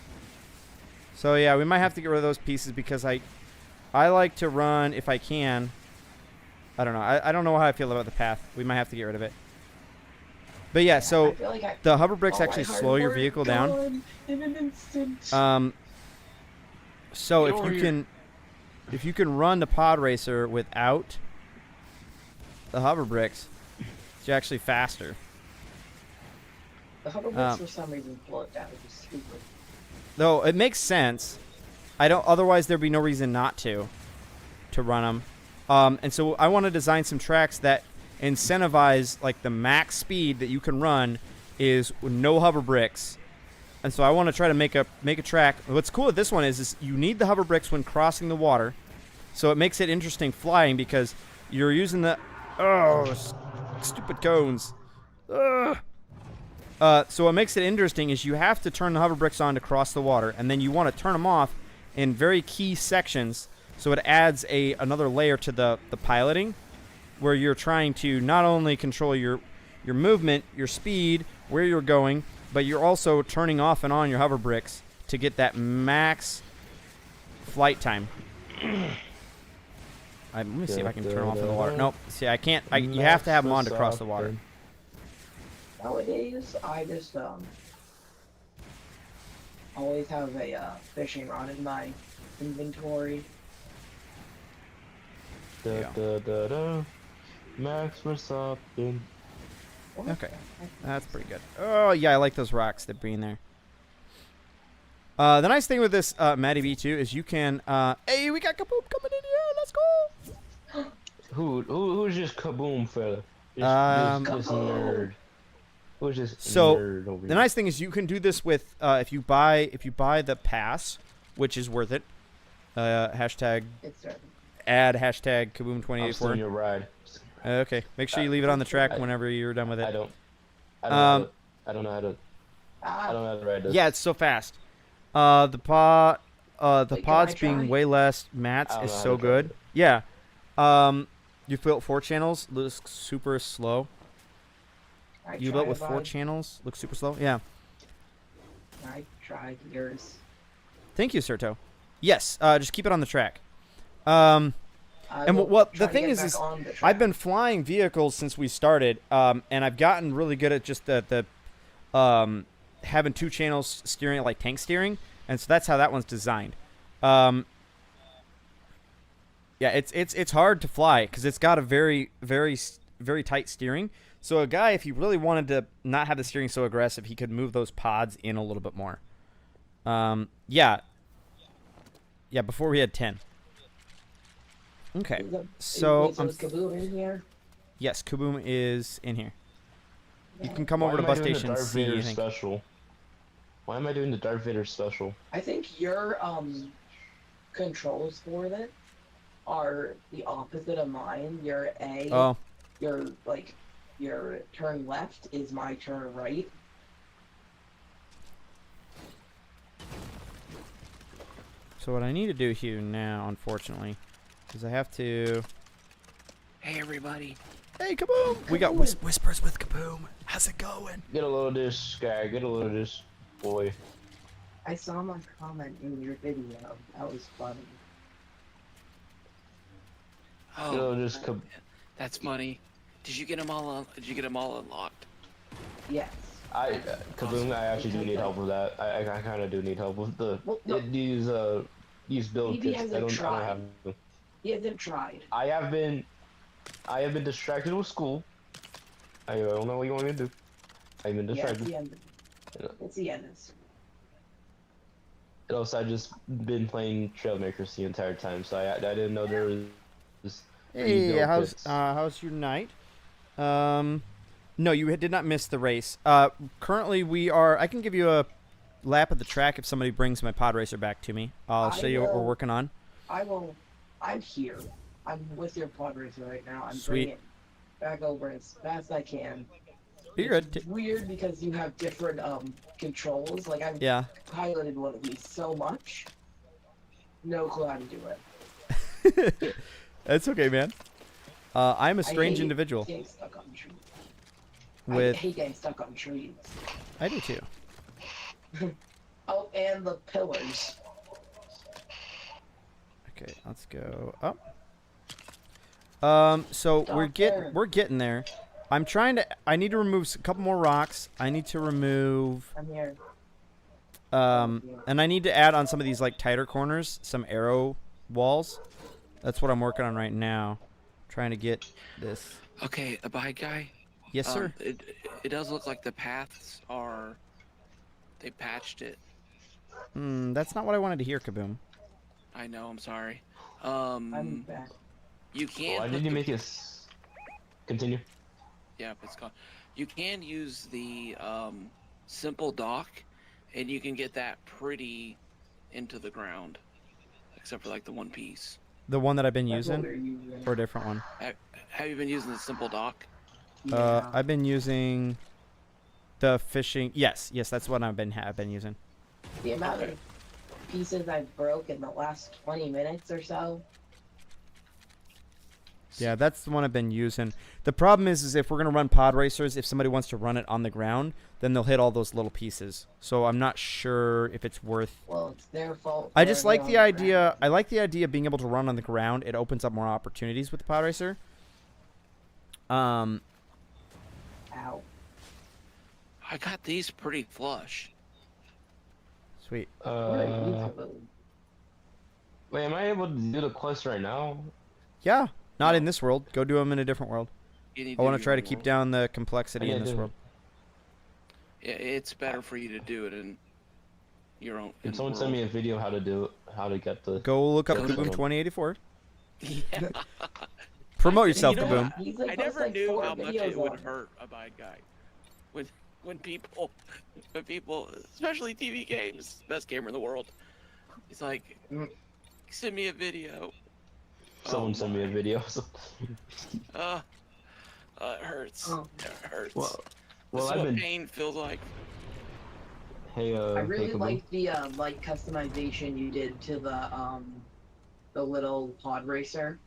So yeah, we might have to get rid of those pieces because I like to run if I can. I don't know. I don't know how I feel about the path. We might have to get rid of it. But yeah, I so feel like the hover bricks all my actually hard slow your work vehicle down. gone in an instant. So Get if over you here. can run the pod racer without the hover bricks, it's actually faster. The hover bricks for some reason slow it down, which is stupid. Though it makes sense. I don't. Otherwise, there'd be no reason not to run them. And so I want to design some tracks that incentivize like the max speed that you can run is with no hover bricks. And so I want to try to make a track. What's cool with this one is you need the hover bricks when crossing the water, so it makes it interesting flying because you're using the stupid cones. Ugh. So what makes it interesting is you have to turn the hover bricks on to cross the water, and then you want to turn them off in very key sections, so it adds another layer to the piloting, where you're trying to not only control your movement, your speed, where you're going, but you're also turning off and on your hover bricks to get that max flight time. Let me see if I can turn them off in the water. Nope. See, I can't. You have to have them on to cross the water. Nowadays, I just always have a fishing rod in my inventory. Max Verstappen. What Okay. the heck? That's pretty good. Oh, yeah, I like those rocks that bring there. The nice thing with this Matty V2 is you can... hey, we got Kaboom coming in here. Let's go. Who's just kaboom fella? This nerd. Who's just So, nerd over the here? nice thing is you can do this with... if you buy the pass, which is worth it. Hashtag It's starting. add hashtag I'm still in Kaboom2084. your ride. Okay, make sure you leave it on the track whenever you're done with I it. don't know how to ride this. Yeah, it's so fast. The pods Wait, can I being try? way less mats I don't is know how so to try good. it. Yeah. You built 4 channels, looks super slow. I You tried built with 4 about- channels, looks super slow. Yeah. I tried yours. Thank you, Serto. Yes, just keep it on the track. I And will what try the to thing get is back is on the track. I've been flying vehicles since we started, and I've gotten really good at just the having 2 channels steering, like tank steering, and so that's how that one's designed. Yeah, it's hard to fly because it's got a very tight steering. So a guy, if he really wanted to not have the steering so aggressive, he could move those pods in a little bit more. Yeah, before we had 10. Okay, so Wait, is Kaboom in here? yes, Kaboom is in here. You can come Why over to am I bus doing the station Darth C, Vader I think. special? Why am I doing the Darth Vader special? I think your controls for that are the opposite of mine. Your A, Oh, your like your turn left is my turn right. So what I need to do here now, unfortunately, is I have to... Hey everybody. Hey, Kaboom! We got Whispers with Kaboom. How's it going? Get a little of this, guy. Get a little of this, boy. I saw my comment in your video. That was funny. Get a little Oh, of this. that's money. Did you get them all? Did you get them all unlocked? Yes. Kaboom, I actually do need help with that. I kind of do need help with the Well, no. these build Maybe kits. hasn't I don't tried. have them. He hasn't tried. I have been distracted with school. I don't know what you want me to do. I've been Yeah, distracted. it's the end of this. And also, I've just been playing Trailmakers the entire time, so I didn't know there was. Hey, build how's kits. how's your night? No, you did not miss the race. Currently we are. I can give you a lap of the track if somebody brings my pod racer back to me. I'll show you what we're working on. I will. I'm here. I'm with your pod racer right now. I'm Sweet. bringing it back over as fast as I can. You're It's good. weird because you have different controls. Like I've Yeah. piloted one of these so much. No clue how to do it. That's okay, man. I'm a I strange hate individual. Getting stuck on trees. With I hate getting stuck on trees. I do too. Oh, and the pillars. Okay, let's go up. So we're there. getting there. I'm trying to. I need to remove a couple more rocks. I need to remove. I'm here. And I need to add on some of these like tighter corners, some arrow walls. That's what I'm working on right now. Trying to get this. Okay, a bike guy. Yes, sir. It does look like the paths are. They patched it. That's not what I wanted to hear, Kaboom. I know. I'm sorry. I'm back. You can. Why did you make it? Continue. Yeah, it's called. You can use the simple dock, and you can get that pretty into the ground, except for like the one piece. The one that I've been That's what using, we're using. or a different one? Have you been using the simple dock? Yeah. I've been using the fishing. Yes, that's what I've been using. The amount of pieces I've broke in the last 20 minutes or so. Yeah, that's the one I've been using. The problem is if we're gonna run pod racers, if somebody wants to run it on the ground, then they'll hit all those little pieces. So I'm not sure if it's worth. Well, it's their fault. I for just like it the on idea. ground. I like the idea of being able to run on the ground. It opens up more opportunities with the pod racer. Ow. I got these pretty flush. Sweet. What are you doing? Wait, am I able to do the quest right now? Yeah, not in this world. Go do them in a different world. You need I want do to try to your keep world. down the complexity Yeah, in this do. world. It's better for you to do it in your own. Can someone send me a video how to do it? How to get the? Go look up Go Kaboom to- 2084. Yeah. Promote yourself, You know Kaboom. He's like, I posts never like knew 4 how much videos it would on hurt a bad guy. When people, especially TV games, best gamer in the world. He's like, Mm. send me a video. Someone send me a video. It hurts. Oh. It hurts. well, This is I've what been. pain feels like. Hey, I really hey, Kaboom. like the like customization you did to the little pod racer.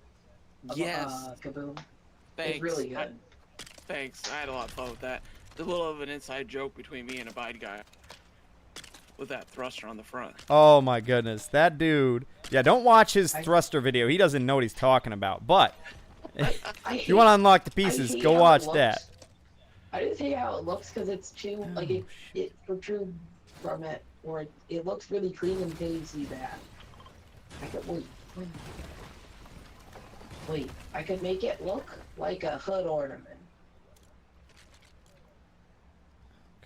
of, Yes. Kaboom. Thanks. It's really good. Thanks. I had a lot of fun with that. There's a little of an inside joke between me and a bide guy with that thruster on the front. Oh my goodness, that dude. Yeah, don't watch his I- thruster video. He doesn't know what he's talking about. But I if you want to unlock the pieces, hate go how it watch looks. that. I just hate how it looks because it's too like it protrudes from it, or it looks really clean until you see that. I could wait. I could make it look like a hood ornament.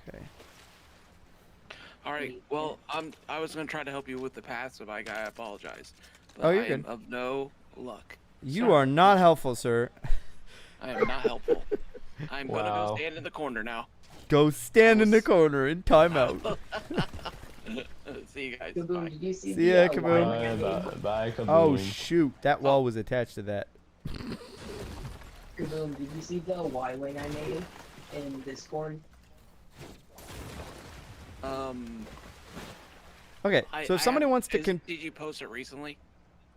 Okay. All right. Well, I was gonna try to help you with the passive. I apologize. But Oh, you're I good. am of no luck. You are not helpful, sir. I am not helpful. I'm gonna Wow. go stand in the corner now. Go stand in the corner in timeout. See you guys. Kaboom, Bye. did you see See the ya, Kaboom. line I made? Bye, Kaboom. Oh shoot, that wall was attached to that. Kaboom, did you see the Y-wing I made in Discord? Okay, so if somebody wants to did you post it recently?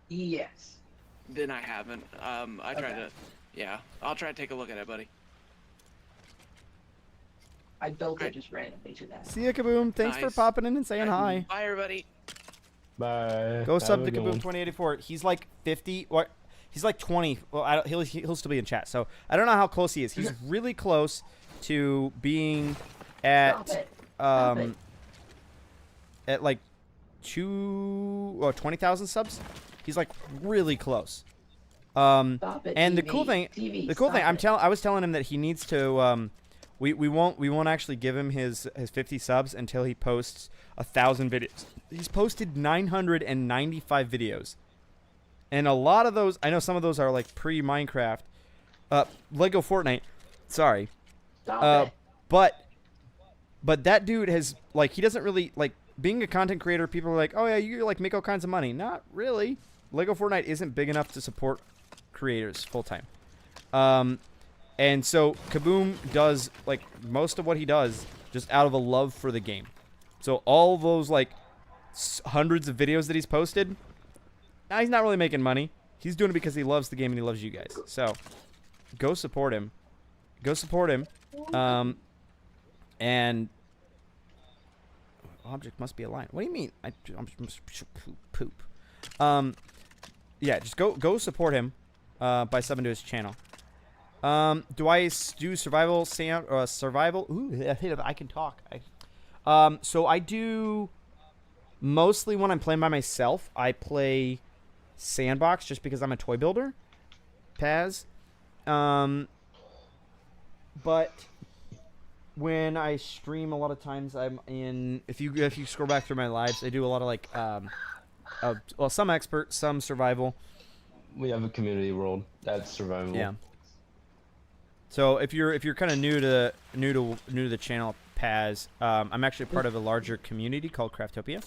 Yes. Then I haven't. I tried Okay. to. Yeah, I'll try to take a look at it, buddy. I built Alright. it just randomly to that. see ya, Kaboom. Thanks for Nice. popping in and saying hi. Bye, everybody. Bye. Go Have sub a to good one. Kaboom 2084. He's like 50. What? He's like 20. Well, he'll still be in chat. So I don't know how close he is. He's really close to being Stop at it. Stop it. at like 20,000 subs. He's like really close. Stop it. And the TV. cool thing, TV, the cool thing, stop it. I was telling him that he needs to. We won't actually give him his 50 subs until he posts 1,000 videos. He's posted 995 videos, and a lot of those, I know some of those are like pre-Minecraft, Lego Fortnite. Sorry, Stop it. but that dude has like he doesn't really like being a content creator. People are like, oh yeah, you like make all kinds of money. Not really. Lego Fortnite isn't big enough to support creators full time. And so Kaboom does like most of what he does just out of a love for the game. So all those like hundreds of videos that he's posted, now he's not really making money. He's doing it because he loves the game and he loves you guys. So go support him. Go support him. And object must be aligned. What do you mean? I'm poop. Yeah, just go support him by subbing to his channel. Do I do survival survival? Ooh, I can talk. So I do mostly when I'm playing by myself. I play sandbox just because I'm a toy builder. Paz. But when I stream, a lot of times I'm in. If you scroll back through my lives, I do a lot of like well, some expert, some survival. We have a community world that's survival. Yeah. So if you're kind of new to the channel, Paz, I'm actually part of a larger community called Craftopia.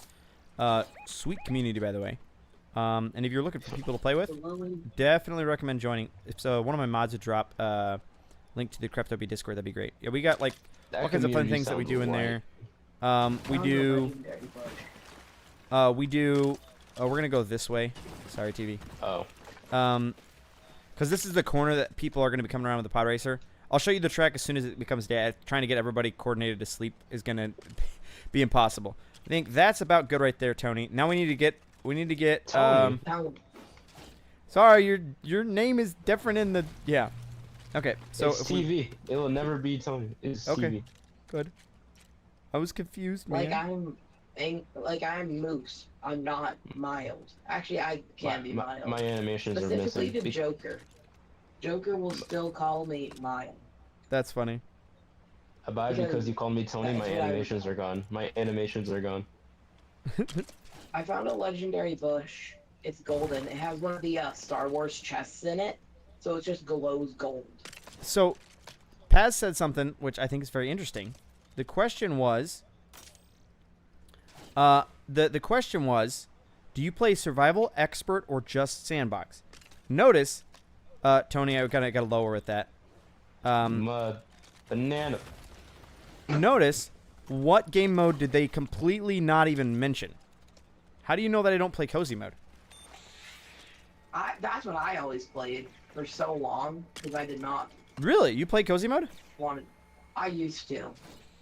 Sweet community, by the way. And if you're looking for people to play with, definitely recommend joining. If one of my mods would drop link to the Craftopia Discord, that'd be great. Yeah, we got like That all kinds of fun community things that we sounds do in right. there. We do. Legendary bush. Oh, we're gonna go this way. Sorry, TV. Oh. Because this is the corner that people are going to be coming around with the pod racer. I'll show you the track as soon as it becomes day. Trying to get everybody coordinated to sleep is going to be impossible. I think that's about good right there, Tony. Now we need to get. Tony. Sorry, your name is different in the. Yeah. Okay. So It's TV. It will never be Tony. It's Okay. TV. Good. I was confused, man. Like I'm Moose. I'm not Miles. Actually, I can be Miles. My animations are Specifically missing. to Joker. Joker will still call me Miles. That's funny. Abide because you called me Tony, That's my what I animations are gone. My animations are gone. I found a legendary bush. It's golden. It has one of the Star Wars chests in it, so it just glows gold. So, Paz said something which I think is very interesting. The question was, the question was, do you play survival, expert, or just sandbox? Notice, Tony, I kind of got to lower with that. Banana. Notice, what game mode did they completely not even mention? How do you know that I don't play cozy mode? That's what I always played for so long because I did not Really, you play cozy mode? want to. I used to.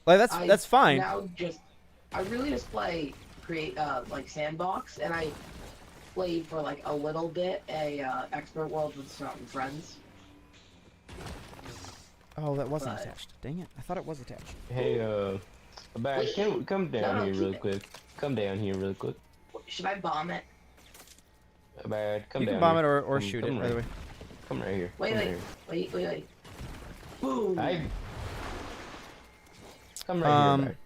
Like that's fine. Now I really just play like sandbox, and I played for like a little bit expert world with some friends. Oh, that wasn't But- attached. Dang it! I thought it was attached. Hey, Abide, come down No, here keep real it. quick. Come down here real quick. Should I bomb it? Abide, come You down can bomb it here. or Come- shoot come it. By the right- way. Come right here. Wait, come wait. right Wait. Boom. here. Come right here, Abide.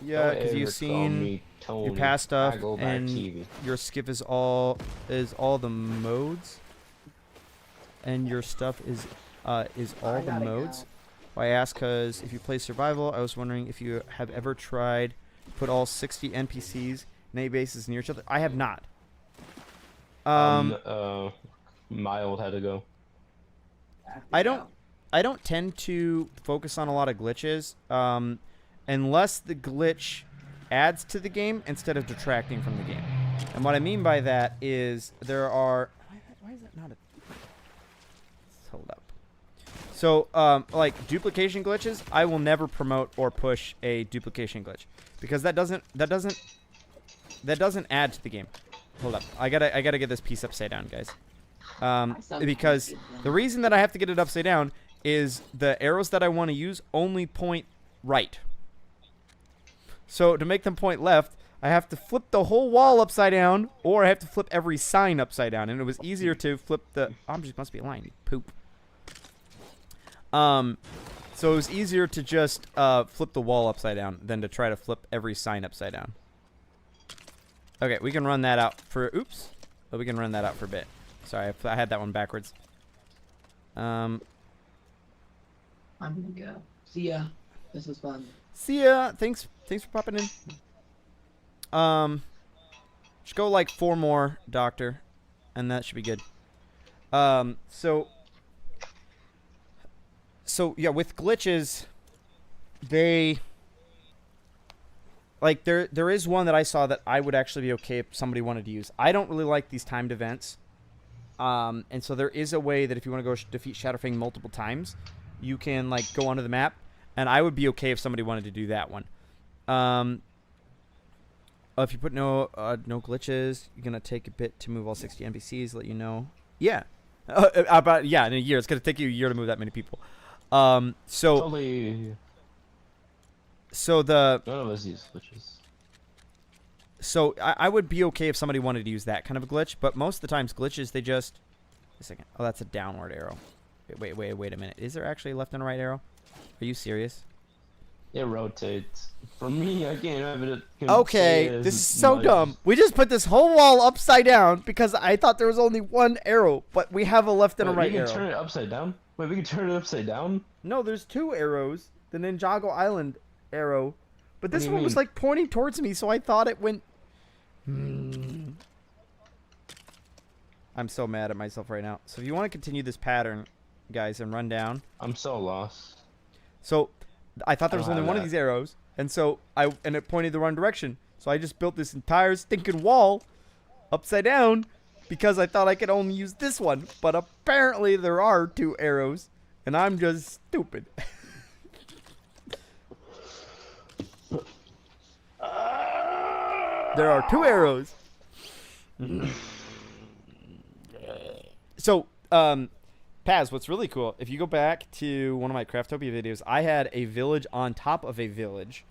Yeah, Don't because ever you've call seen me Tony. your past stuff I go by and TV. your skiff is all the modes, and your stuff is all I the gotta modes. go. Well, I asked because if you play survival, I was wondering if you have ever tried to put all 60 NPCs in a bases near each other. I have not. Mild had to go. I don't tend to focus on a lot of glitches, unless the glitch adds to the game instead of detracting from the game. And what I mean by that is there are... Why is that not a... Let's hold up. So, like, duplication glitches, I will never promote or push a duplication glitch. Because that doesn't add to the game. Hold up. I gotta get this piece upside down, guys. Because the reason that I have to get it upside down is the arrows that I want to use only point right. So to make them point left, I have to flip the whole wall upside down, or I have to flip every sign upside down. And it was easier to flip the object must be aligned. You poop. So it was easier to just flip the wall upside down than to try to flip every sign upside down. Okay, we can run that out for oops. But we can run that out for a bit. Sorry, I had that one backwards. I'm gonna go. See ya. This was fun. See ya. Thanks for popping in. Just go like 4 more, Doctor, and that should be good. So yeah, with glitches, they like there is one that I saw that I would actually be okay if somebody wanted to use. I don't really like these timed events. And so there is a way that if you want to go defeat Shadowfang multiple times, you can like go onto the map, and I would be okay if somebody wanted to do that one. If you put no glitches, you're gonna take a bit to move all 60 NPCs. Let you know. Yeah, about in a year. It's gonna take you a year to move that many people. Totally. So None of us use glitches. So I would be okay if somebody wanted to use that kind of a glitch, but most of the times glitches, they just... Wait a second. Oh, that's a downward arrow. Wait a minute. Is there actually a left and a right arrow? Are you serious? It rotates. For me, I can't have it. Okay, this is so dumb. We just put this whole wall upside down because I thought there was only one arrow, but we have a left and a right we arrow. can turn it upside down? Wait, we can turn it upside down? No, there's 2 arrows. The Ninjago Island arrow. But this do you one was mean? like pointing towards me, so I thought it went... I'm so mad at myself right now. So if you want to continue this pattern, guys, and run down. I'm so lost. So I thought there was I don't only have one of that. these arrows, and so it pointed the wrong direction. So I just built this entire stinking wall upside down because I thought I could only use this one. But apparently there are 2 arrows, and I'm just stupid. There are 2 arrows. So, Paz, what's really cool, if you go back to one of my Craftopia videos, I had a village on top of a village.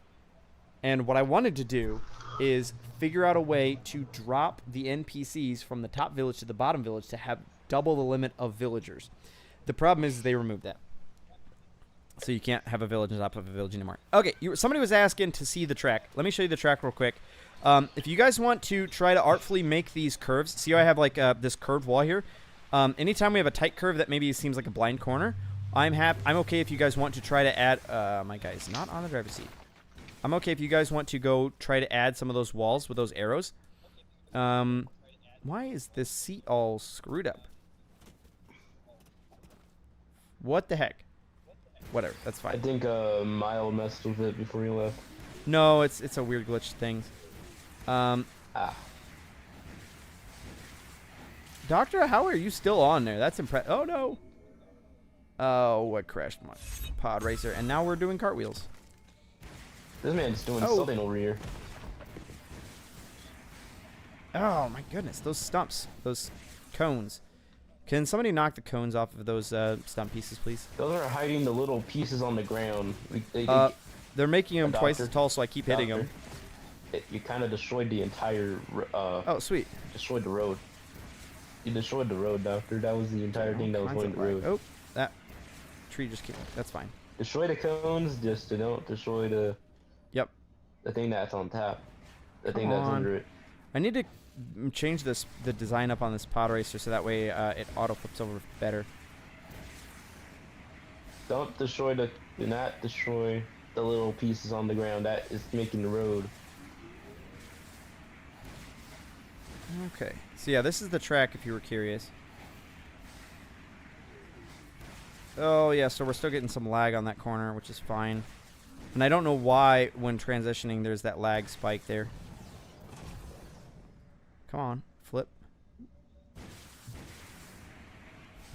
And what I wanted to do is figure out a way to drop the NPCs from the top village to the bottom village to have double the limit of villagers. The problem is they removed that. So you can't have a village on top of a village anymore. Okay, somebody was asking to see the track. Let me show you the track real quick. If you guys want to try to artfully make these curves, see how I have like this curved wall here? Anytime we have a tight curve that maybe seems like a blind corner, I'm okay if you guys want to try to add... my guy is not on the driver's seat. I'm okay if you guys want to go try to add some of those walls with those arrows. Why is this seat all screwed up? What the heck? Whatever, that's fine. I think Mile messed with it before he left. No, it's a weird glitch thing. Doctor, how are you still on there? That's impressive. Oh, no. Oh, what crashed my pod racer. And now we're doing cartwheels. This man's doing Oh. something over here. Oh, my goodness. Those stumps. Those cones. Can somebody knock the cones off of those stump pieces, please? Those are hiding the little pieces on the ground. They're making them twice as Doctor. tall, so I keep hitting them. You kind of destroyed the entire. Oh, sweet. Destroyed the road. You destroyed the road, Doctor. That was the entire thing that was going the road. Oh, that tree just came. That's fine. Destroy the cones, just don't destroy the. Yep. The thing that's on top. The thing Come that's on. under it. I need to change the design up on this pod racer so that way it auto flips over better. Don't destroy the. Do not destroy the little pieces on the ground. That is making the road. Okay. So yeah, this is the track if you were curious. Oh, yeah, so we're still getting some lag on that corner, which is fine. And I don't know why, when transitioning, there's that lag spike there. Come on, flip.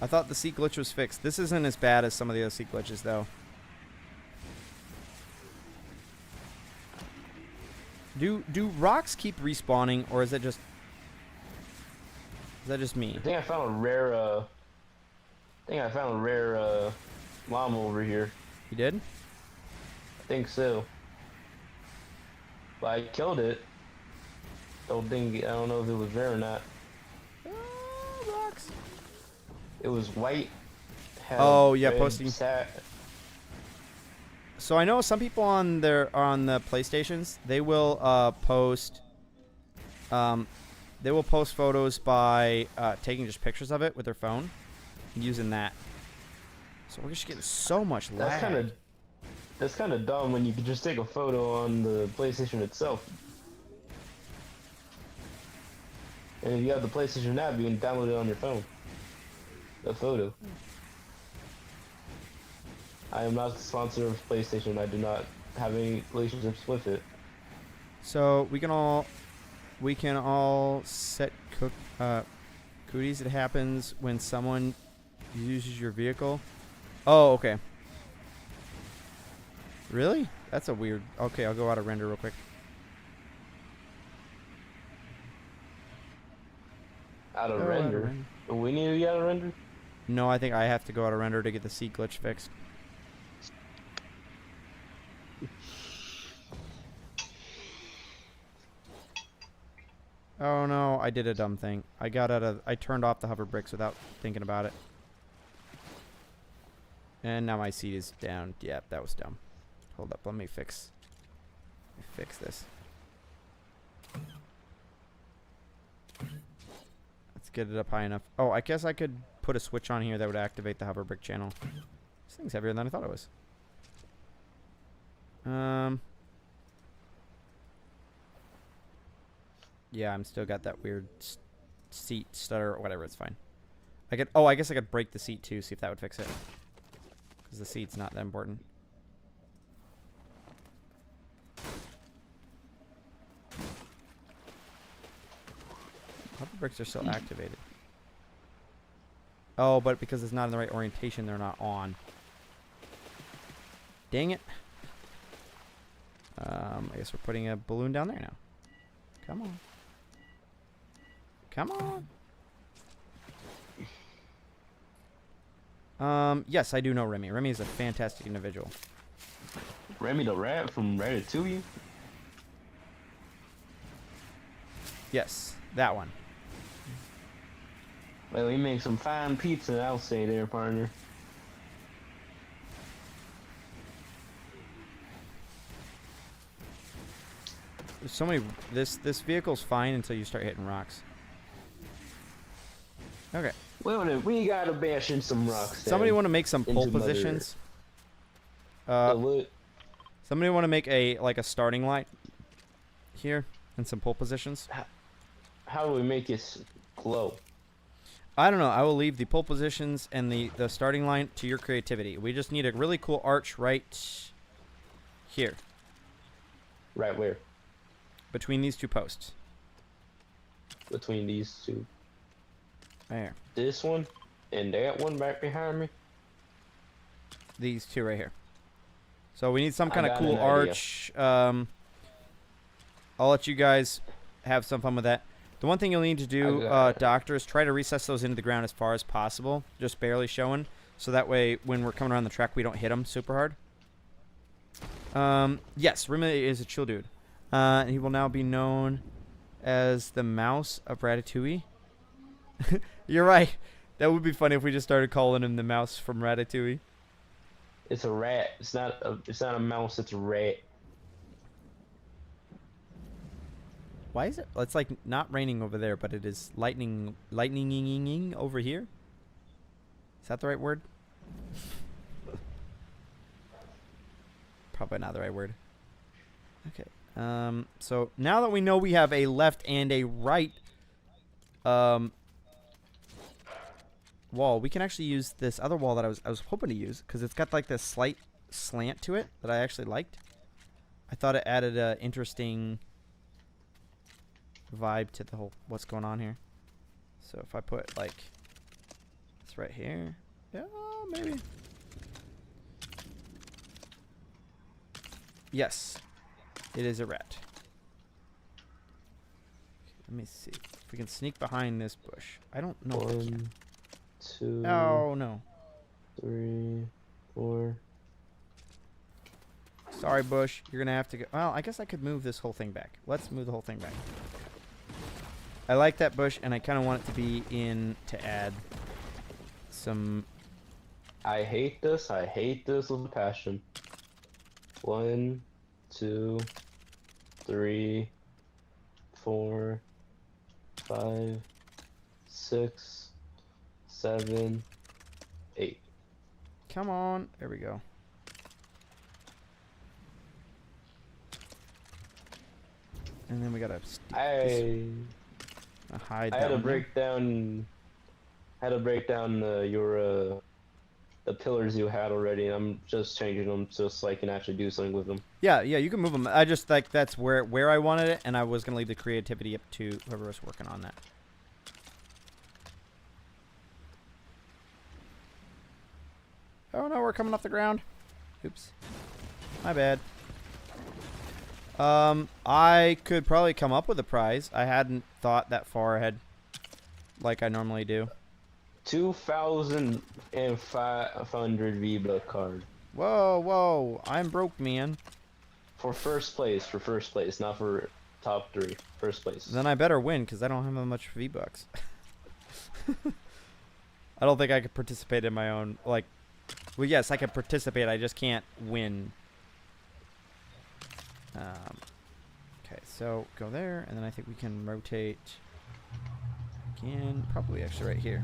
I thought the seat glitch was fixed. This isn't as bad as some of the other seat glitches, though. Do rocks keep respawning, or is it just... Is that just me? I think I found a rare, llama over here. You did? I think so. But I killed it. I don't know if it was rare or not. Rocks. It was white. Had Oh, yeah, red posting. So I know some people on the PlayStations, they will post photos by taking just pictures of it with their phone and using that. So we're just getting so much lag. That's kind of dumb when you can just take a photo on the PlayStation itself. And if you have the PlayStation app, you can download it on your phone. A photo. I am not the sponsor of PlayStation. I do not have any relationships with it. So we can all set cooties. It happens when someone uses your vehicle. Oh, okay. Really? That's a weird. Okay, I'll go out of render real quick. Out of Go render? We need to be out of render? No, I think I have to go out of render to get the seat glitch fixed. Oh no, I did a dumb thing. I turned off the hover bricks without thinking about it. And now my seat is down. Yeah, that was dumb. Hold up, let me fix this. Let's get it up high enough. Oh, I guess I could put a switch on here that would activate the hover brick channel. This thing's heavier than I thought it was. Yeah, I'm still got that weird seat stutter or whatever. It's fine. I guess I could break the seat too, see if that would fix it. Because the seat's not that important. Hover bricks are still activated. Oh, but because it's not in the right orientation, they're not on. Dang it. I guess we're putting a balloon down there now. Come on. Come on. Yes, I do know Remy. Remy is a fantastic individual. Remy the rat from Ratatouille? Yes, that one. Well, we make some fine pizza, I'll say there, partner. There's so many. This vehicle's fine until you start hitting rocks. Okay. Well, we gotta bash in some rocks. Somebody want to make some pole into Mother positions? what? Somebody want to make a starting light here and some pole positions? How do we make it glow? I don't know. I will leave the pole positions and the starting line to your creativity. We just need a really cool arch right here. Right where? Between these two posts. Between these two. There. This one and that one right behind me. These two right here. So we need some kind of got cool an idea. arch. I'll let you guys have some fun with that. The one thing you'll need to do, Doctor, is try to recess those into the ground as far as possible, just barely showing, so that way when we're coming around the track, we don't hit them super hard. Yes, Remy is a chill dude. And he will now be known as the mouse of Ratatouille. You're right. That would be funny if we just started calling him the mouse from Ratatouille. It's a rat. It's not a mouse. It's a rat. Why is it? It's like not raining over there, but it is lightning over here. Is that the right word? Probably not the right word. Okay. So now that we know we have a left and a right wall, we can actually use this other wall that I was hoping to use, because it's got like this slight slant to it that I actually liked. I thought it added a interesting vibe to the whole what's going on here. So if I put like this right here, yeah, maybe. Yes, it is a rat. Let me see if we can sneak behind this bush. I don't know if we can. 1, 2, Oh no. 3, 4. Sorry, bush. You're gonna have to go. Well, I guess I could move this whole thing back. Let's move the whole thing back. I like that bush, and I kind of want it to be in to add some. I hate this. I hate this with a passion. 1, 2, 3, 4, 5, 6, 7, 8. Come on. There we go. And then we gotta hide. I had to break down. The pillars you had already. I'm just changing them just so I can actually do something with them. Yeah, you can move them. I just like that's where I wanted it, and I was gonna leave the creativity up to whoever was working on that. Oh no, we're coming off the ground. Oops, my bad. I could probably come up with a prize. I hadn't thought that far ahead, like I normally do. 2,500 V-Buck card. Whoa, I'm broke, man. For first place, not for top 3. First place. Then I better win, because I don't have that much V-Bucks. I don't think I could participate in my own, like... Well, yes, I can participate, I just can't win. Okay, so go there, and then I think we can rotate again, probably actually right here.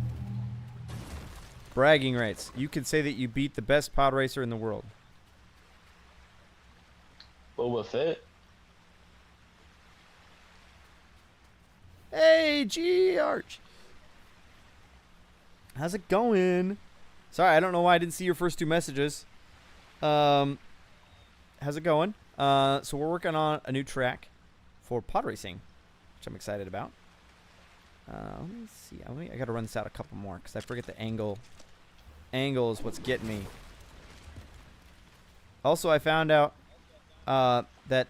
Bragging rights. You can say that you beat the best pod racer in the world. Well, with it. Hey, G Arch. How's it going? Sorry, I don't know why I didn't see your first 2 messages. How's it going? So we're working on a new track for pod racing, which I'm excited about. Let me see. I gotta run this out a couple more because I forget the angle. Angle is what's getting me. Also, I found out that.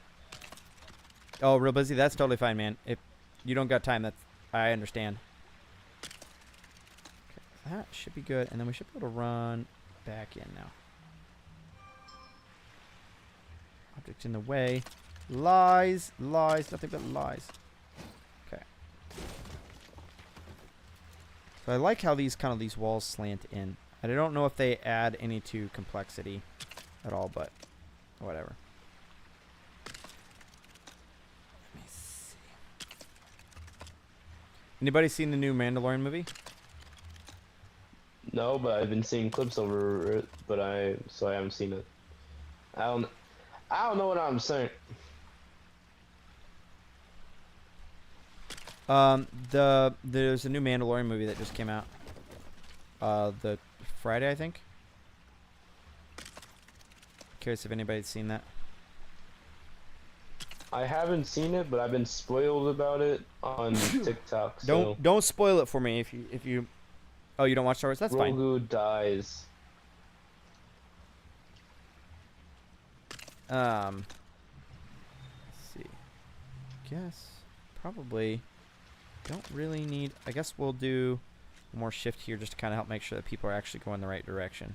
Oh, real busy. That's totally fine, man. If you don't got time, I understand. Okay, that should be good, and then we should be able to run back in now. Object in the way. Lies, nothing but lies. Okay. So I like how these walls slant in. And I don't know if they add any to complexity at all, but whatever. Let me see. Anybody seen the new Mandalorian movie? No, but I've been seeing clips over it, so I haven't seen it. I don't know what I'm saying. There's a new Mandalorian movie that just came out. The Friday, I think. Curious if anybody's seen that. I haven't seen it, but I've been spoiled about it on TikTok. So. Don't spoil it for me if you. Oh, you don't watch Star Wars? That's fine. Grogu dies. Let's see. Guess probably don't really need. I guess we'll do more shift here just to kind of help make sure that people are actually going the right direction.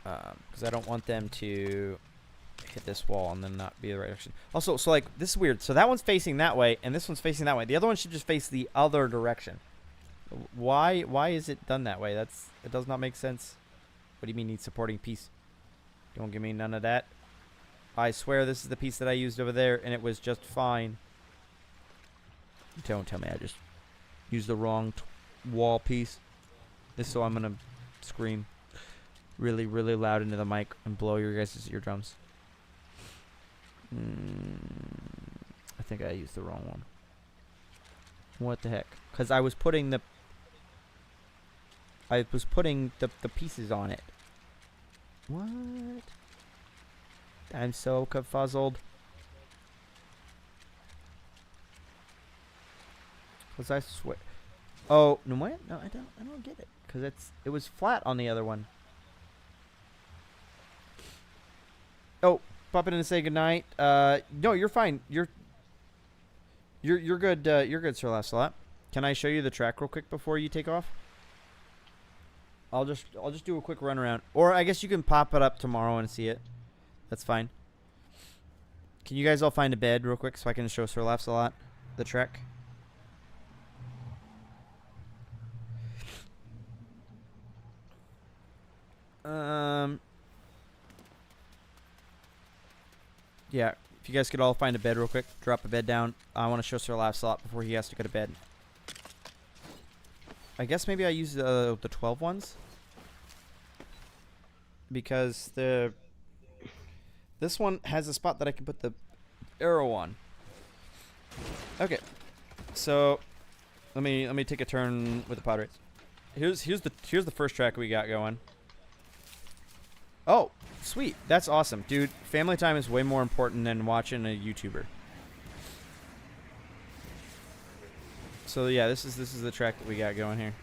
Because I don't want them to hit this wall and then not be the right direction. Also, so like this is weird. So that one's facing that way, and this one's facing that way. The other one should just face the other direction. Why is it done that way? It does not make sense. What do you mean need supporting piece? Don't give me none of that. I swear this is the piece that I used over there, and it was just fine. Don't tell me I just used the wrong wall piece. This so I'm gonna scream really, really loud into the mic and blow your guys' eardrums. I think I used the wrong one. What the heck? Because I was putting the pieces on it. What? I'm so confuzzled. Cause I swear. Oh no! What? No, I don't get it. Cause it was flat on the other one. Oh, pop in and say goodnight. No, you're fine. You're good. You're good, Sir Lancelot. Can I show you the track real quick before you take off? I'll just do a quick run around, or I guess you can pop it up tomorrow and see it. That's fine. Can you guys all find a bed real quick so I can show Sir Lancelot the trek? Yeah, if you guys could all find a bed real quick, drop a bed down. I want to show Sir Lancelot before he has to go to bed. I guess maybe I use the 12 ones. Because this one has a spot that I can put the arrow on. Okay. So let me take a turn with the pod race. Here's the first track we got going. Oh, sweet. That's awesome. Dude, family time is way more important than watching a YouTuber. So yeah, this is the track that we got going here.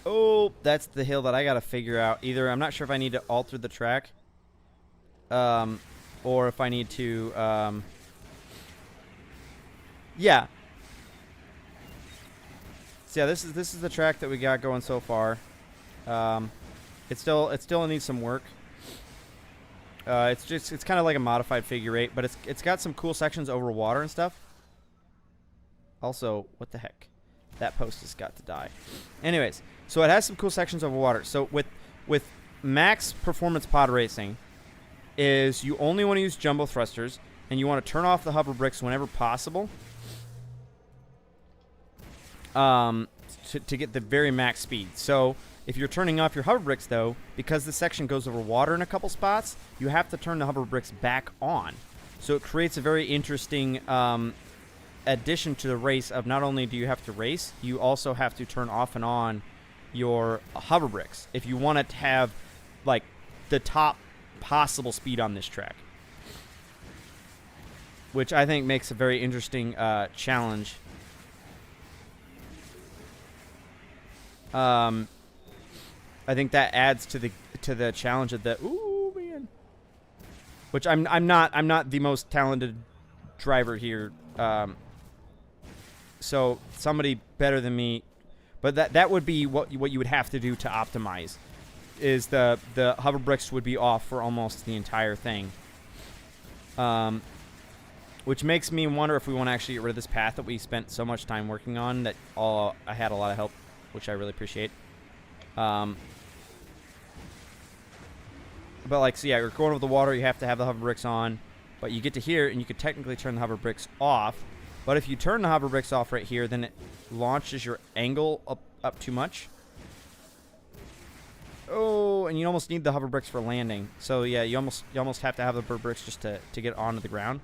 Oh, that's the hill that I gotta figure out. Either I'm not sure if I need to alter the track, or if I need to, yeah. So yeah, this is the track that we got going so far. It still needs some work. It's kind of like a modified figure eight, but it's got some cool sections over water and stuff. Also, what the heck? That post has got to die. Anyways, so it has some cool sections over water. So with max performance pod racing, is you only want to use jumbo thrusters, and you want to turn off the hover bricks whenever possible. To get the very max speed. So if you're turning off your hover bricks, though, because the section goes over water in a couple spots, you have to turn the hover bricks back on. So it creates a very interesting addition to the race of not only do you have to race, you also have to turn off and on your hover bricks if you want it to have like the top possible speed on this track, which I think makes a very interesting challenge. I think that adds to the challenge of the ooh man, which I'm not the most talented driver here. So somebody better than me, but that would be what you would have to do to optimize. Is the hover bricks would be off for almost the entire thing. Which makes me wonder if we want to actually get rid of this path that we spent so much time working on. That I had a lot of help, which I really appreciate. But like, so yeah, you're going over the water. You have to have the hover bricks on, but you get to here and you could technically turn the hover bricks off. But if you turn the hover bricks off right here, then it launches your angle up too much. Oh, and you almost need the hover bricks for landing. So yeah, you almost have to have the hover bricks just to get onto the ground.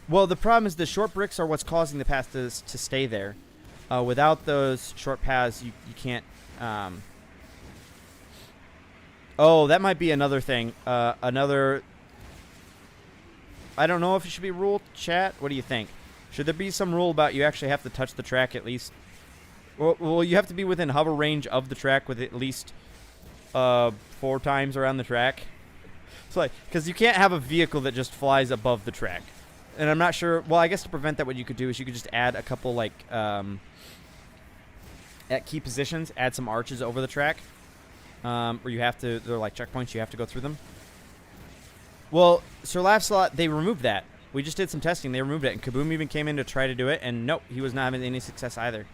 Well, the problem is the short bricks are what's causing the path to stay there. Without those short paths, you can't. Oh, that might be another thing. I don't know if it should be rule, chat. What do you think? Should there be some rule about you actually have to touch the track at least? Well, you have to be within hover range of the track with at least 4 times around the track. So, like, because you can't have a vehicle that just flies above the track. And I'm not sure. Well, I guess to prevent that, what you could do is you could just add a couple, like, at key positions, add some arches over the track. Where you have to, they're like checkpoints, you have to go through them. Well, Sir Lancelot, they removed that. We just did some testing. They removed it. And Kaboom even came in to try to do it. And nope, he was not having any success either.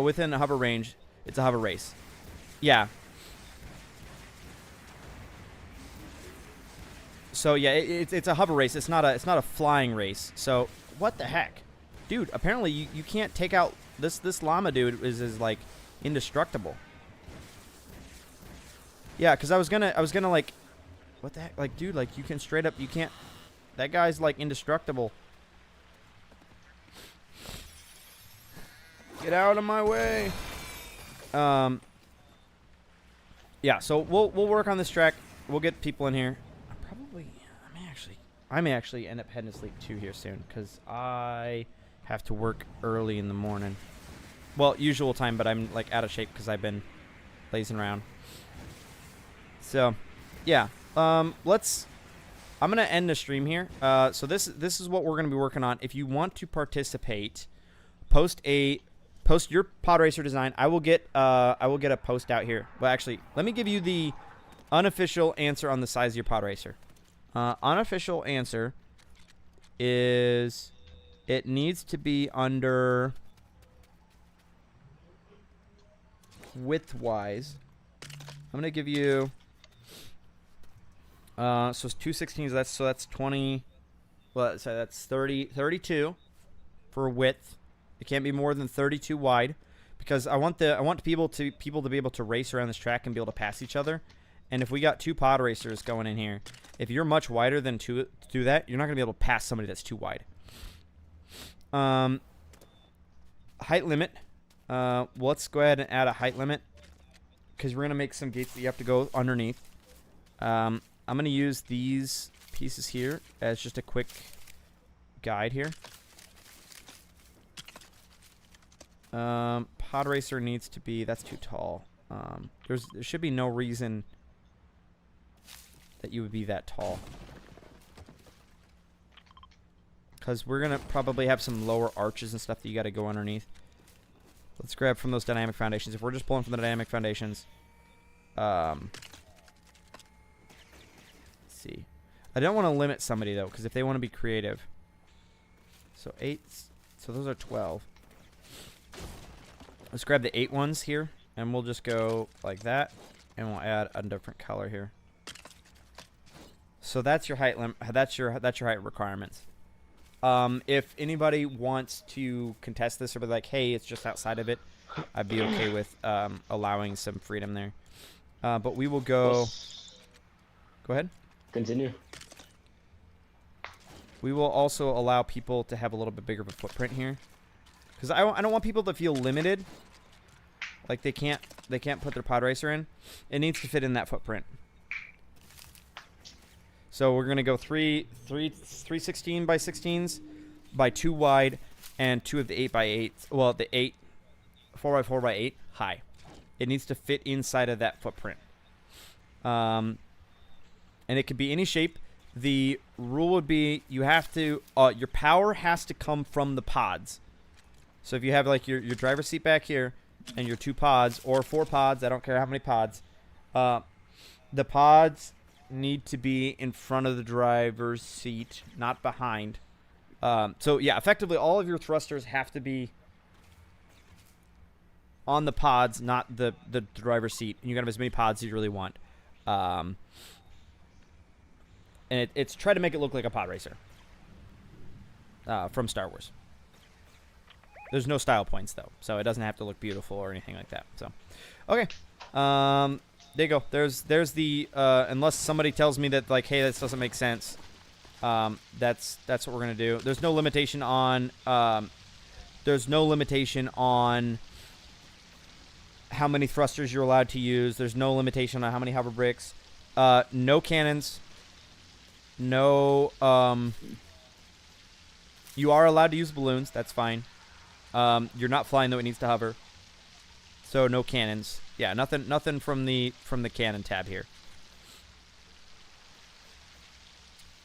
Within a hover range, it's a hover race. Yeah. So yeah, it's a hover race. It's not a flying race. So what the heck, dude? Apparently you can't take out this llama dude is like indestructible. Yeah, because I was gonna like, what the heck, like, dude, like you can straight up, you can't. That guy's like indestructible. Get out of my way. Yeah, so we'll work on this track. We'll get people in here. I may actually end up heading to sleep too here soon because I have to work early in the morning. Well, usual time, but I'm like out of shape because I've been lazing around. So, yeah. I'm gonna end the stream here. So this is what we're gonna be working on. If you want to participate, post your pod racer design. I will get a post out here. Well, actually, let me give you the unofficial answer on the size of your pod racer. Unofficial answer is it needs to be under width-wise. I'm gonna give you so it's 2/16. That's 20. Well, so that's 32 for width. It can't be more than 32 wide because I want people to be able to race around this track and be able to pass each other. And if we got 2 pod racers going in here, if you're much wider than to do that, you're not going to be able to pass somebody that's too wide. Height limit. Let's go ahead and add a height limit because we're going to make some gates that you have to go underneath. I'm going to use these pieces here as just a quick guide here. Pod racer needs to be, that's too tall. There should be no reason that you would be that tall. Because we're going to probably have some lower arches and stuff that you got to go underneath. Let's grab from those dynamic foundations. If we're just pulling from the dynamic foundations. Let's see. I don't want to limit somebody, though, because if they want to be creative. So 8. So those are 12. Let's grab the 8 ones here. And we'll just go like that. And we'll add a different color here. So that's your height that's your height requirements. If anybody wants to contest this or be like, hey, it's just outside of it, I'd be okay with allowing some freedom there. But we will go. Go ahead. Continue. We will also allow people to have a little bit bigger of a footprint here, because I don't want people to feel limited. Like they can't put their pod racer in. It needs to fit in that footprint. So we're gonna go 3 16 by 16s by 2 wide and 2 of the 8 by 8. Well, the 4 by 4 by 8 high. It needs to fit inside of that footprint. And it could be any shape. The rule would be you have to your power has to come from the pods. So if you have like your driver's seat back here and your 2 pods or 4 pods, I don't care how many pods, the pods need to be in front of the driver's seat, not behind. So yeah, effectively all of your thrusters have to be on the pods, not the driver's seat. And you can have as many pods as you really want. And it's try to make it look like a pod racer from Star Wars. There's no style points though, so it doesn't have to look beautiful or anything like that. So, okay. There you go. There's the unless somebody tells me that like, hey, this doesn't make sense. That's what we're gonna do. There's no limitation on how many thrusters you're allowed to use. There's no limitation on how many hover bricks. No cannons. No. You are allowed to use balloons. That's fine. You're not flying though. It needs to hover. So no cannons. Yeah, nothing from the cannon tab here.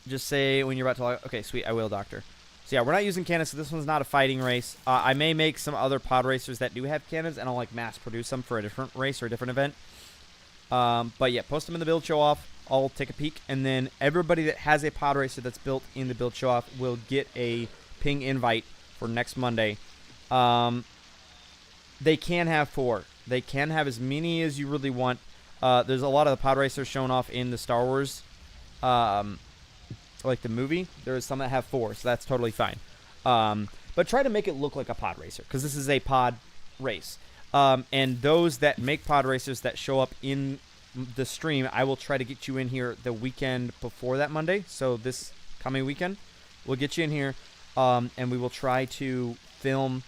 Just say when you're about to log. Okay, sweet. I will, Doctor. So yeah, we're not using cannons. So this one's not a fighting race. I may make some other pod racers that do have cannons, and I'll like mass produce them for a different race or a different event. But yeah, post them in the build show off. I'll take a peek, and then everybody that has a pod racer that's built in the build show off will get a ping invite for next Monday. They can have 4. They can have as many as you really want. There's a lot of the pod racers shown off in the Star Wars like the movie. There's some that have 4, so that's totally fine. But try to make it look like a pod racer, because this is a pod race. And those that make pod racers that show up in the stream, I will try to get you in here the weekend before that Monday. So this coming weekend, we'll get you in here, and we will try to film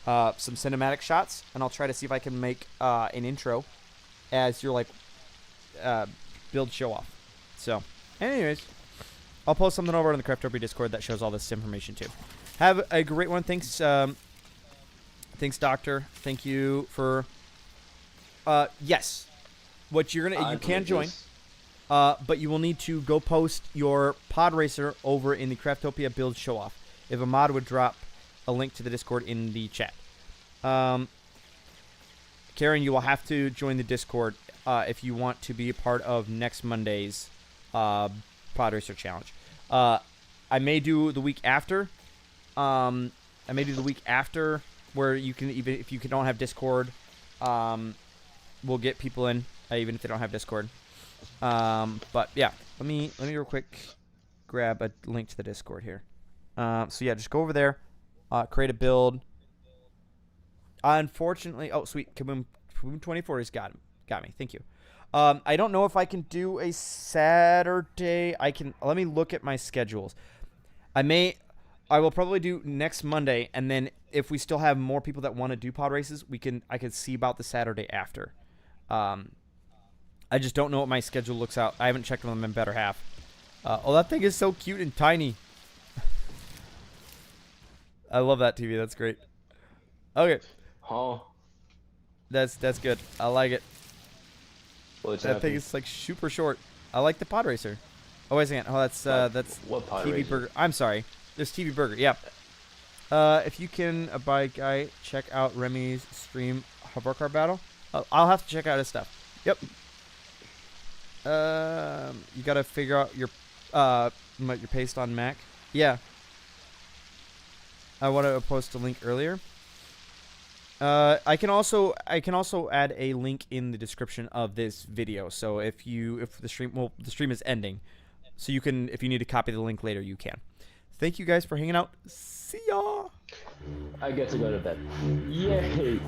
some cinematic shots, and I'll try to see if I can make an intro as your build show off. So, anyways, I'll post something over on the Craftopia Discord that shows all this information too. Have a great one. Thanks, thanks, Doctor. Thank you for. Yes, what you're gonna you can join, but you will need to go post your pod racer over in the Craftopia build show off. If a mod would drop a link to the Discord in the chat. Karen, you will have to join the Discord if you want to be a part of next Monday's pod racer challenge. I may do the week after. Where you can, even if you don't have Discord, we'll get people in even if they don't have Discord. But yeah, let me real quick grab a link to the Discord here. So yeah, just go over there, create a build. Unfortunately, oh sweet, Kaboom 24 has got me. Thank you. I don't know if I can do a Saturday. Let me look at my schedules. I will probably do next Monday, and then if we still have more people that want to do pod races, I can see about the Saturday after. I just don't know what my schedule looks out. I haven't checked on my better half. Oh, that thing is so cute and tiny. I love that TV. That's great. Okay. Oh. That's good. I like it. What's that happening? thing is like super short. I like the pod racer. Oh wait a second. Oh, that's what pod TV racer? Burger. I'm sorry. There's TV Burger. Yeah. If you can, by guy, check out Remy's stream hovercar battle. I'll have to check out his stuff. Yep. You gotta figure out your paste on Mac. Yeah. I want to post a link earlier. I can also add a link in the description of this video. So if the stream is ending, so you can, if you need to copy the link later, you can. Thank you guys for hanging out. See ya. I get to go to bed. Yay!